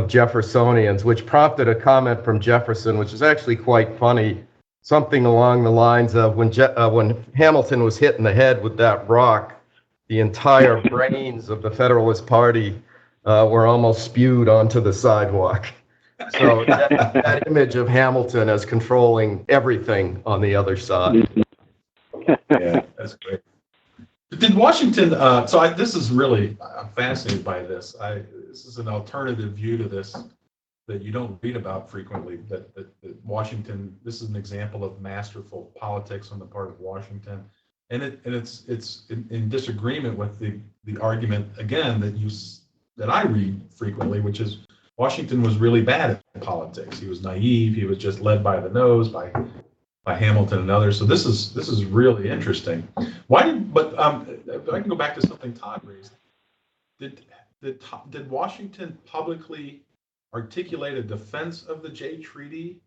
Jeffersonians, which prompted a comment from Jefferson, which is actually quite funny. Something along the lines of when Hamilton was hit in the head with that rock, the entire brains of the Federalist Party were almost spewed onto the sidewalk. So that image of Hamilton as controlling everything on the other side. Yeah, that's great. Did Washington, this is really, I'm fascinated by this. This is an alternative view to this that you don't read about frequently, that Washington, this is an example of masterful politics on the part of Washington. And it's in disagreement with the argument, again, that I read frequently, which is Washington was really bad at politics. He was naive. He was just led by the nose by Hamilton and others. So this is really interesting. If I can go back to something Todd raised. Did Washington publicly articulate a defense of the Jay Treaty?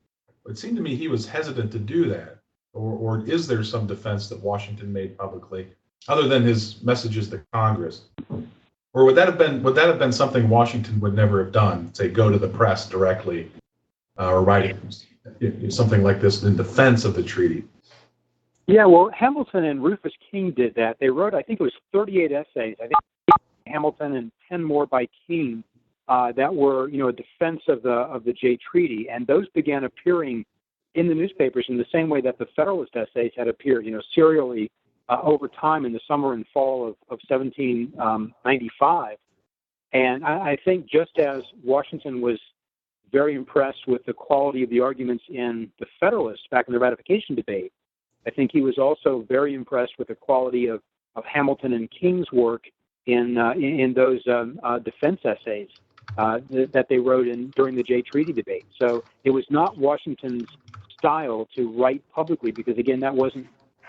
It seemed to me he was hesitant to do that. Or is there some defense that Washington made publicly, other than his messages to Congress? Or would that have been something Washington would never have done? Say, go to the press directly, or write something like this in defense of the treaty? Yeah, well, Hamilton and Rufus King did that. They wrote, I think it was 38 essays. I think Hamilton and 10 more by King that were, a defense of the Jay Treaty, and those began appearing in the newspapers in the same way that the Federalist essays had appeared, serially over time in the summer and fall of 1795. And I think just as Washington was very impressed with the quality of the arguments in the Federalist back in the ratification debate. I think he was also very impressed with the quality of Hamilton and King's work in those defense essays that they wrote during the Jay Treaty debate. So it was not Washington's style to write publicly because, again,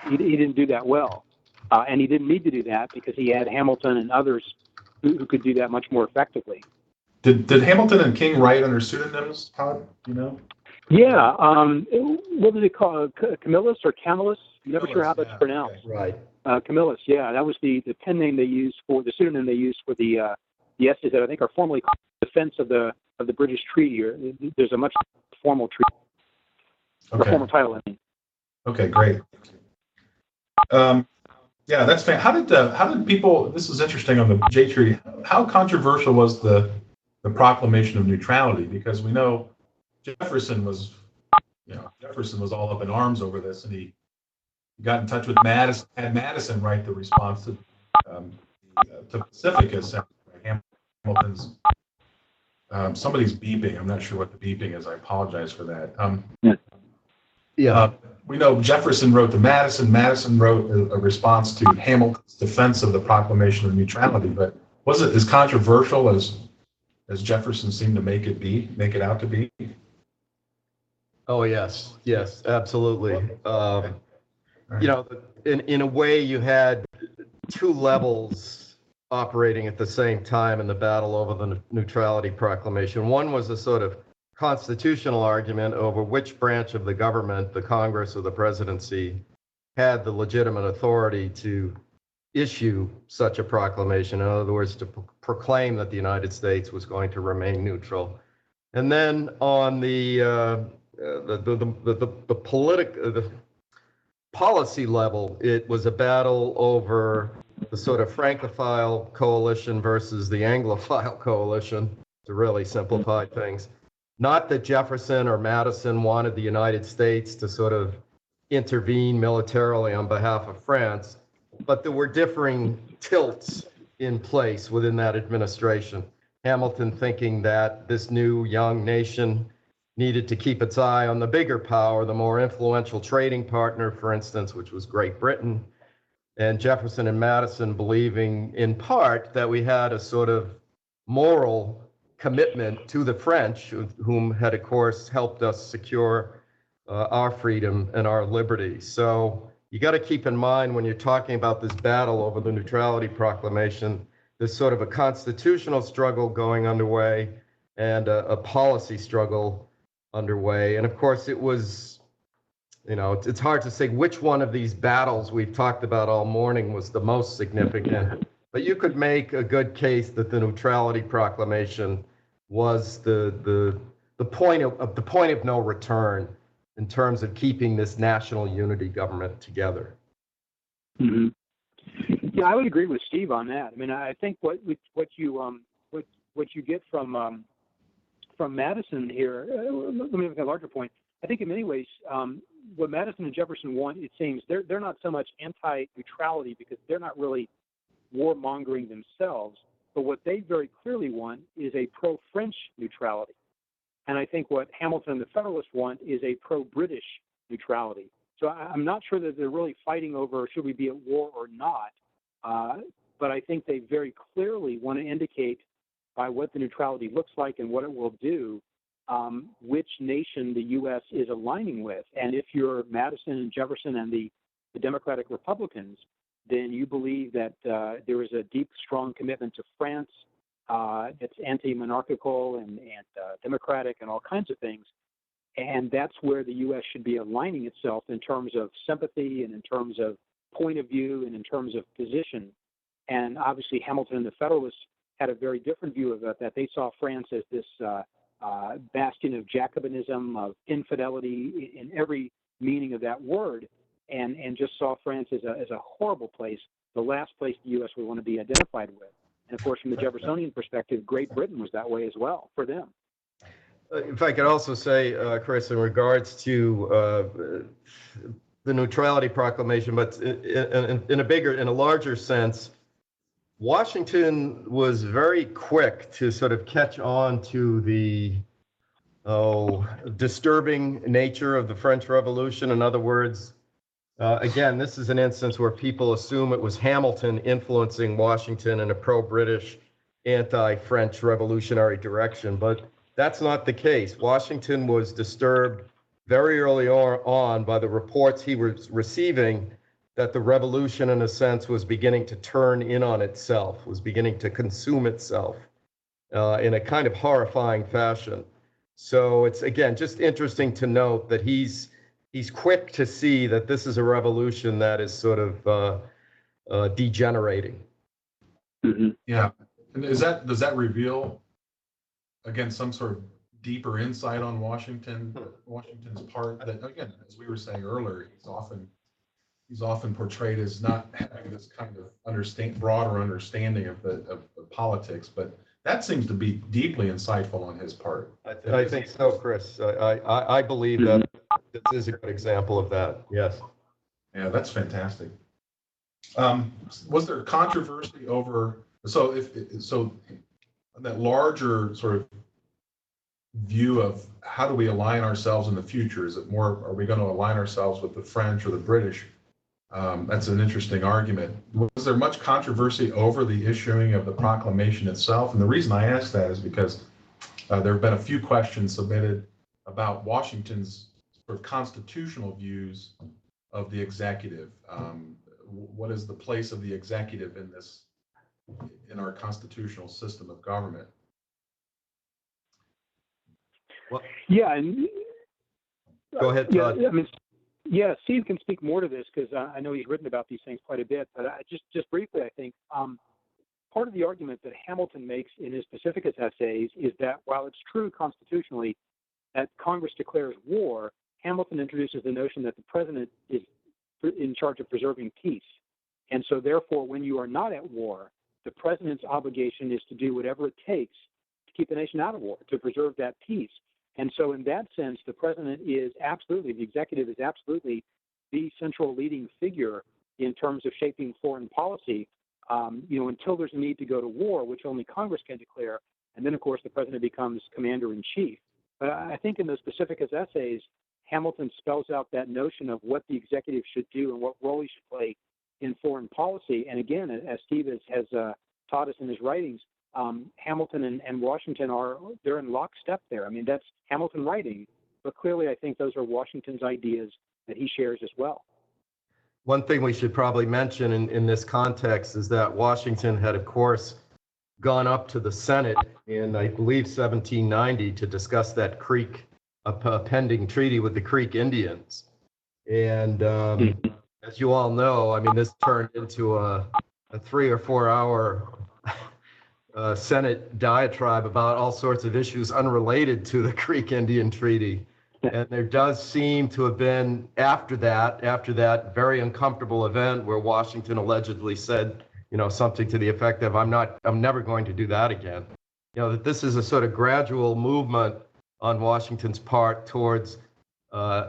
he didn't do that well. And he didn't need to do that because he had Hamilton and others who could do that much more effectively. Did Hamilton and King write under pseudonyms, Todd? You know? Yeah. What was it called? Camillus or Camillus? I'm never sure how that's pronounced. Right. Camillus, yeah. That was the pen name they used for the pseudonym they used for the essays that I think are formally called Defense of the British Treaty. Or there's a much formal treaty. Okay. Or formal title, I mean. Okay, great. Yeah, that's fan. How did people? This is interesting on the Jay Treaty. How controversial was the proclamation of neutrality? Because we know Jefferson was all up in arms over this, and he got in touch with Madison, had Madison write the response to Pacificus. Hamilton's. Somebody's beeping. I'm not sure what the beeping is. I apologize for that. We know Jefferson wrote to Madison. Madison wrote a response to Hamilton's defense of the proclamation of neutrality. But was it as controversial as Jefferson seemed to make it out to be? Oh yes, absolutely. You know, in a way, you had two levels operating at the same time in the battle over the neutrality proclamation. One was a sort of constitutional argument over which branch of the government, the Congress or the presidency, had the legitimate authority to issue such a proclamation. In other words, to proclaim that the United States was going to remain neutral. And then on the policy level, it was a battle over the sort of Francophile coalition versus the Anglophile coalition, to really simplify things. Not that Jefferson or Madison wanted the United States to sort of intervene militarily on behalf of France, but there were differing tilts in place within that administration. Hamilton thinking that this new young nation needed to keep its eye on the bigger power, the more influential trading partner, for instance, which was Great Britain. And Jefferson and Madison believing in part that we had a sort of moral commitment to the French, whom had, of course, helped us secure our freedom and our liberty. So you got to keep in mind when you're talking about this battle over the neutrality proclamation, there's sort of a constitutional struggle going underway and a policy struggle underway. And of course, it was, you know, it's hard to say which one of these battles we've talked about all morning was the most significant. But you could make a good case that the neutrality proclamation was the point of no return in terms of keeping this national unity government together. Mm-hmm. Yeah, I would agree with Steve on that. I mean, I think what you get from Madison here. Let me make a larger point. I think in many ways, what Madison and Jefferson want, it seems, they're not so much anti-neutrality because they're not really warmongering themselves, but what they very clearly want is a pro-French neutrality. And I think what Hamilton and the Federalists want is a pro-British neutrality. So I'm not sure that they're really fighting over should we be at war or not, but I think they very clearly want to indicate by what the neutrality looks like and what it will do, which nation the U.S. is aligning with. And if you're Madison and Jefferson and the Democratic Republicans, then you believe that there is a deep, strong commitment to France. It's anti-monarchical and democratic and all kinds of things. And that's where the U.S. should be aligning itself in terms of sympathy and in terms of point of view and in terms of position. And obviously Hamilton and the Federalists had a very different view of that. They saw France as this bastion of Jacobinism, of infidelity in every meaning of that word, and just saw France as a horrible place, the last place the U.S. would want to be identified with. And of course, from the Jeffersonian perspective, Great Britain was that way as well for them. If I could also say, Chris, in regards to the neutrality proclamation, but in a larger sense, Washington was very quick to sort of catch on to the disturbing nature of the French Revolution. In other words, again, this is an instance where people assume it was Hamilton influencing Washington in a pro-British, anti-French revolutionary direction, but that's not the case. Washington was disturbed very early on by the reports he was receiving that the revolution, in a sense, was beginning to turn in on itself, was beginning to consume itself in a kind of horrifying fashion. So it's, again, just interesting to note that he's quick to see that this is a revolution that is sort of degenerating. Mm-hmm. Yeah. And does that reveal, again, some sort of deeper insight on Washington's part? That, again, as we were saying earlier, he's often portrayed as not having this kind of broader understanding of politics, but that seems to be deeply insightful on his part. I think so, Chris. I believe that this is a good example of that. Yes. Yeah, that's fantastic. Was there controversy over so that larger sort of view of how do we align ourselves in the future? Is it more, are we going to align ourselves with the French or the British? That's an interesting argument. Was there much controversy over the issuing of the proclamation itself? And the reason I ask that is because there have been a few questions submitted about Washington's sort of constitutional views of the executive. What is the place of the executive in our constitutional system of government? Well, yeah, and go ahead, Todd. Yeah, I mean, yeah, Steve can speak more to this because I know he's written about these things quite a bit. But just briefly, I think part of the argument that Hamilton makes in his Pacificus essays is that while it's true constitutionally that Congress declares war, Hamilton introduces the notion that the president is in charge of preserving peace. And so therefore, when you are not at war, the president's obligation is to do whatever it takes to keep the nation out of war, to preserve that peace. And so in that sense, the president is absolutely, the executive is absolutely the central leading figure in terms of shaping foreign policy, until there's a need to go to war, which only Congress can declare. And then, of course, the president becomes commander-in-chief. But I think in those Pacificus essays, Hamilton spells out that notion of what the executive should do and what role he should play in foreign policy. And again, as Steve has taught us in his writings, Hamilton and Washington they're in lockstep there. I mean, that's Hamilton writing, but clearly I think those are Washington's ideas that he shares as well. One thing we should probably mention in this context is that Washington had, of course, gone up to the Senate in, I believe, 1790 to discuss that a pending treaty with the Creek Indians. And as you all know, I mean, this turned into a 3 or 4 hour Senate diatribe about all sorts of issues unrelated to the Creek Indian Treaty. And there does seem to have been, after that very uncomfortable event where Washington allegedly said, something to the effect of, I'm never going to do that again. That this is a sort of gradual movement on Washington's part towards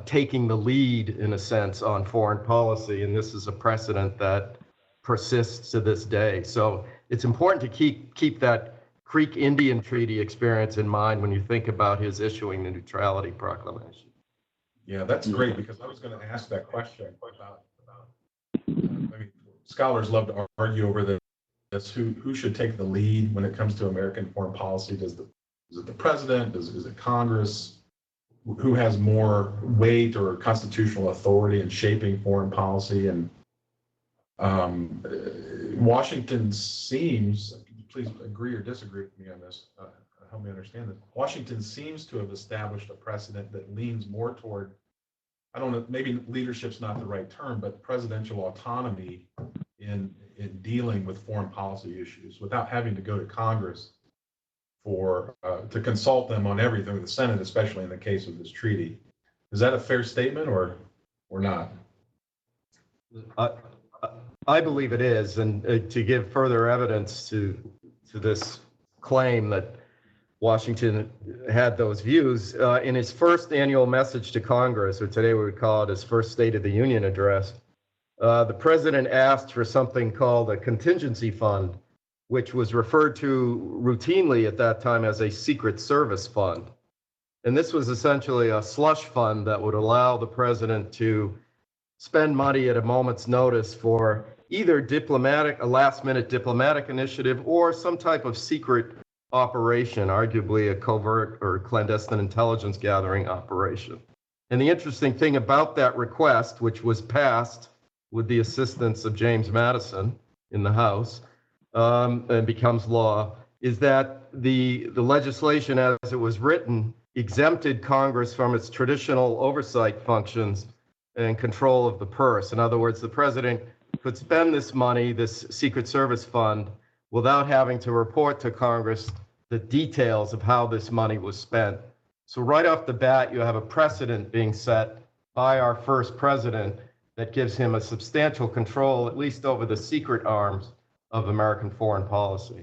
taking the lead, in a sense, on foreign policy. And this is a precedent that persists to this day. So it's important to keep that Creek Indian Treaty experience in mind when you think about his issuing the Neutrality Proclamation. Yeah, that's great, because I was going to ask that question about scholars love to argue over this, who should take the lead when it comes to American foreign policy. Is it the president? Is it Congress? Who has more weight or constitutional authority in shaping foreign policy? And Washington seems, please agree or disagree with me on this, help me understand this. Washington seems to have established a precedent that leans more toward, I don't know, maybe leadership's not the right term, but presidential autonomy in dealing with foreign policy issues without having to go to Congress to consult them on everything, with the Senate, especially in the case of this treaty. Is that a fair statement or not? I believe it is, and to give further evidence to this claim that Washington had those views, in his first annual message to Congress, or today we would call it his first State of the Union address, the president asked for something called a contingency fund, which was referred to routinely at that time as a Secret Service fund. And this was essentially a slush fund that would allow the president to spend money at a moment's notice for either a last-minute diplomatic initiative or some type of secret operation, arguably a covert or clandestine intelligence gathering operation. And the interesting thing about that request, which was passed with the assistance of James Madison in the House, and becomes law, is that the legislation as it was written exempted Congress from its traditional oversight functions and control of the purse. In other words, the president could spend this money, this Secret Service fund, without having to report to Congress the details of how this money was spent. So right off the bat, you have a precedent being set by our first president that gives him a substantial control, at least over the secret arms of American foreign policy.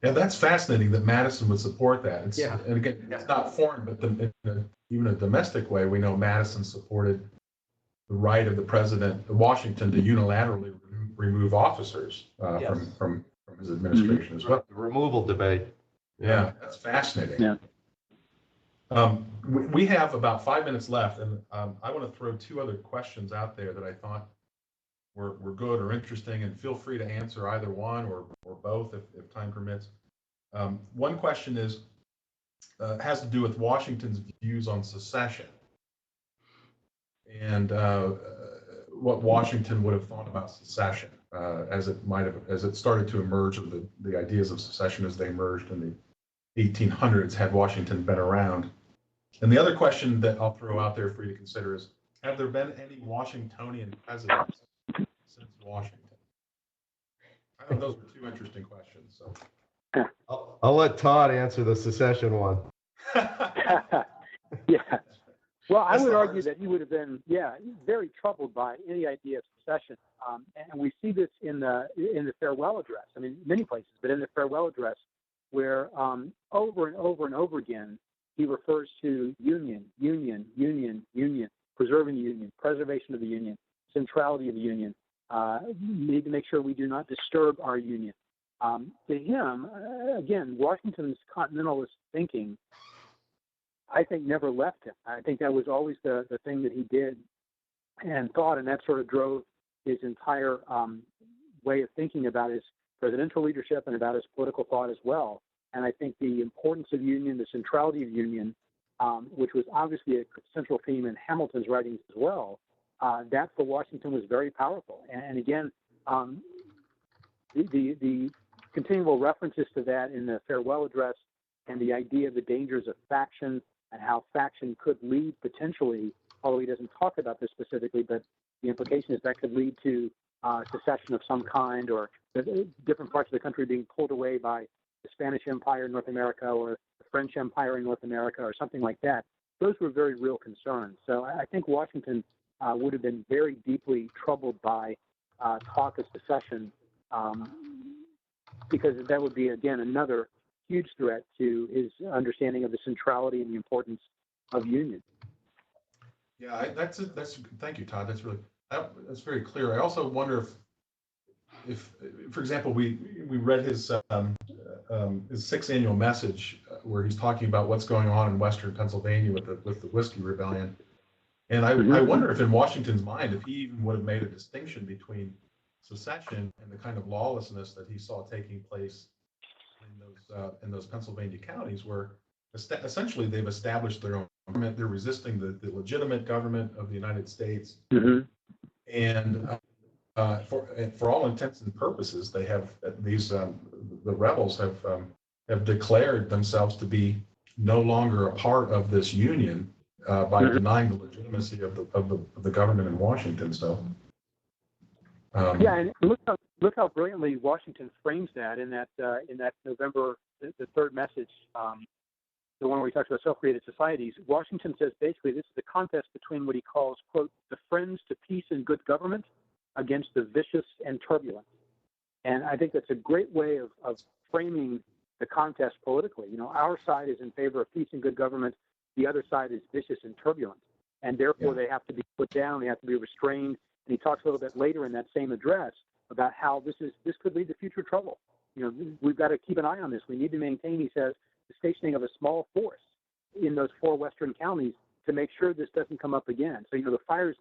Yeah, that's fascinating that Madison would support that. And again, it's not foreign, but even a domestic way, we know Madison supported the right of the president of Washington to unilaterally remove officers from his administration as well. The removal debate. Yeah, that's fascinating. Yeah. We have about 5 minutes left, and I want to throw two other questions out there that I thought were good or interesting, and feel free to answer either one or both if time permits. One question has to do with Washington's views on secession and what Washington would have thought about secession as it started to emerge, or the ideas of secession as they emerged in the 1800s, had Washington been around. And the other question that I'll throw out there for you to consider is, have there been any Washingtonian presidents since Washington? I think those were two interesting questions. So I'll let Todd answer the secession one. Yeah. Well, I would argue that he would have been, very troubled by any idea of secession. And we see this in the farewell address. I mean, many places, but in the farewell address, where over and over and over again, he refers to union, preserving the union, preservation of the union, centrality of the union. Need to make sure we do not disturb our union. To him, again, Washington's continentalist thinking, I think, never left him. I think that was always the thing that he did and thought, and that sort of drove his entire way of thinking about his presidential leadership and about his political thought as well. And I think the importance of union, the centrality of union, which was obviously a central theme in Hamilton's writings as well, that for Washington was very powerful. And again, the continual references to that in the farewell address, and the idea of the dangers of faction and how faction could lead potentially, although he doesn't talk about this specifically, but the implication is that could lead to secession of some kind, or the different parts of the country being pulled away by the Spanish Empire in North America or the French Empire in North America or something like that. Those were very real concerns. So I think Washington would have been very deeply troubled by talk of secession, because that would be, again, another huge threat to his understanding of the centrality and the importance of union. Yeah, thank you, Todd. That's very clear. I also wonder if for example, we read his sixth annual message where he's talking about what's going on in Western Pennsylvania with the Whiskey Rebellion, and I wonder if in Washington's mind, if he even would have made a distinction between secession and the kind of lawlessness that he saw taking place in those Pennsylvania counties, where essentially they've established their own government. They're resisting the legitimate government of the United States, and for all intents and purposes, they have the rebels have declared themselves to be no longer a part of this union by denying the legitimacy of the government in Washington. So. And look how brilliantly Washington frames that in that November the third message, the one where he talks about self-created societies. Washington says basically this is a contest between what he calls, quote, the friends to peace and good government against the vicious and turbulent. And I think that's a great way of framing the contest politically. You know, our side is in favor of peace and good government. The other side is vicious and turbulent, and therefore they have to be put down. They have to be restrained. And he talks a little bit later in that same address about how this could lead to future trouble. You know, we've got to keep an eye on this. We need to maintain, he says, the stationing of a small force in those 4 western counties to make sure this doesn't come up again. So, the fire's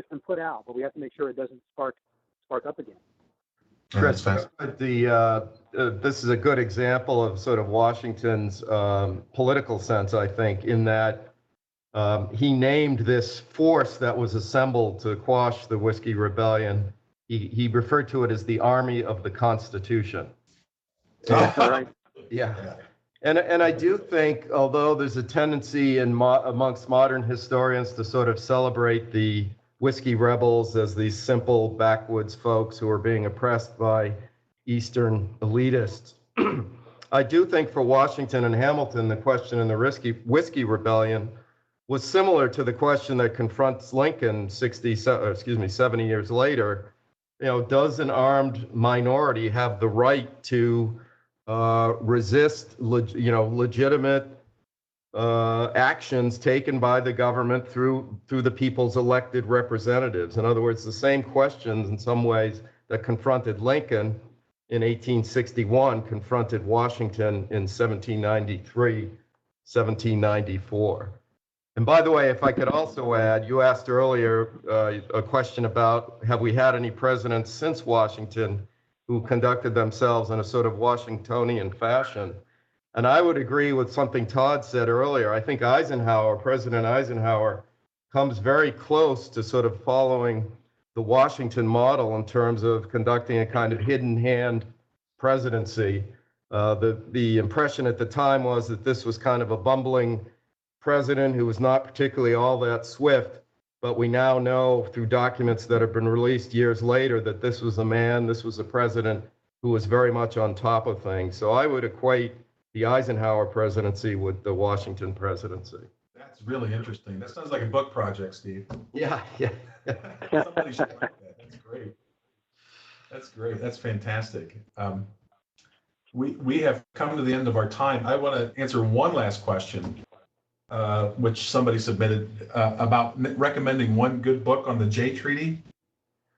been put out, but we have to make sure it doesn't spark up again. Chris, this is a good example of sort of Washington's political sense, I think, in that he named this force that was assembled to quash the Whiskey Rebellion. He referred to it as the Army of the Constitution. Right. Yeah. And I do think, although there's a tendency amongst modern historians to sort of celebrate the whiskey rebels as these simple backwoods folks who are being oppressed by Eastern elitists, I do think for Washington and Hamilton, the question in the Whiskey Rebellion was similar to the question that confronts Lincoln 70 years later. Does an armed minority have the right to resist, legitimate actions taken by the government through the people's elected representatives? In other words, the same questions in some ways that confronted Lincoln in 1861 confronted Washington in 1793, 1794. And by the way, if I could also add, you asked earlier a question about have we had any presidents since Washington who conducted themselves in a sort of Washingtonian fashion. And I would agree with something Todd said earlier. I think President Eisenhower, comes very close to sort of following the Washington model in terms of conducting a kind of hidden hand presidency. The impression at the time was that this was kind of a bumbling president who was not particularly all that swift, but we now know through documents that have been released years later that this was a president who was very much on top of things. So I would equate the Eisenhower presidency with the Washington presidency. That's really interesting. That sounds like a book project, Steve. Yeah. Somebody should write that. That's great. That's fantastic. We have come to the end of our time. I want to answer one last question, which somebody submitted about recommending one good book on the Jay Treaty.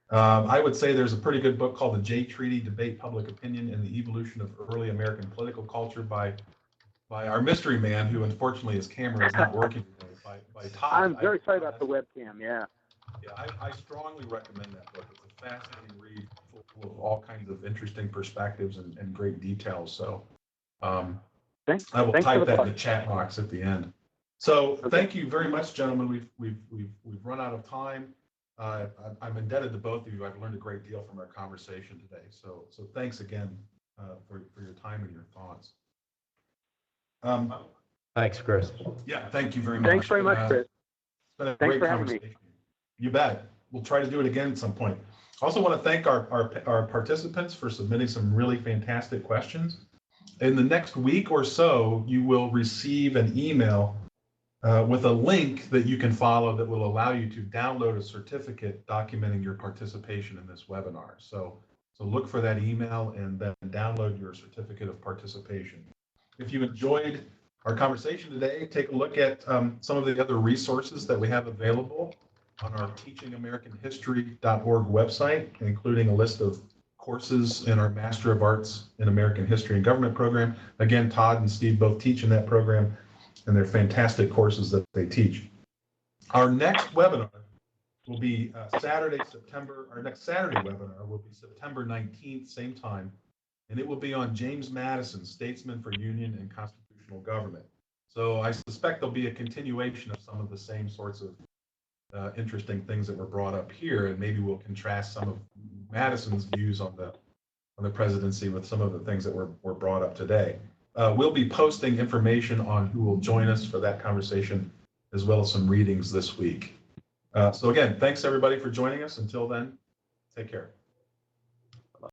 I would say there's a pretty good book called The Jay Treaty, Debate, Public Opinion, and the Evolution of Early American Political Culture by our mystery man, who unfortunately his camera is not working today, by Todd. I'm very sorry about the webcam, yeah. Yeah, I strongly recommend that book. It's a fascinating read, full of all kinds of interesting perspectives and great details. So I will type that in the chat box at the end. So thank you very much, gentlemen. We've run out of time. I'm indebted to both of you. I've learned a great deal from our conversation today. So thanks again for your time and your thoughts. Thanks, Chris. Yeah, thank you very much. Thanks very much, Chris. It's been a Thanks great for having conversation. me. You bet. We'll try to do it again at some point. I also want to thank our participants for submitting some really fantastic questions. In the next week or so, you will receive an email with a link that you can follow that will allow you to download a certificate documenting your participation in this webinar. So look for that email and then download your certificate of participation. If you enjoyed our conversation today, take a look at some of the other resources that we have available on our teachingamericanhistory.org website, including a list of courses in our Master of Arts in American History and Government program. Again, Todd and Steve both teach in that program, and they're fantastic courses that they teach. Our next webinar will be our next Saturday webinar will be September 19th, same time, and it will be on James Madison, Statesman for Union and Constitutional Government. So I suspect there'll be a continuation of some of the same sorts of interesting things that were brought up here, and maybe we'll contrast some of Madison's views on the presidency with some of the things that were brought up today. We'll be posting information on who will join us for that conversation, as well as some readings this week. So again, thanks everybody for joining us. Until then, take care.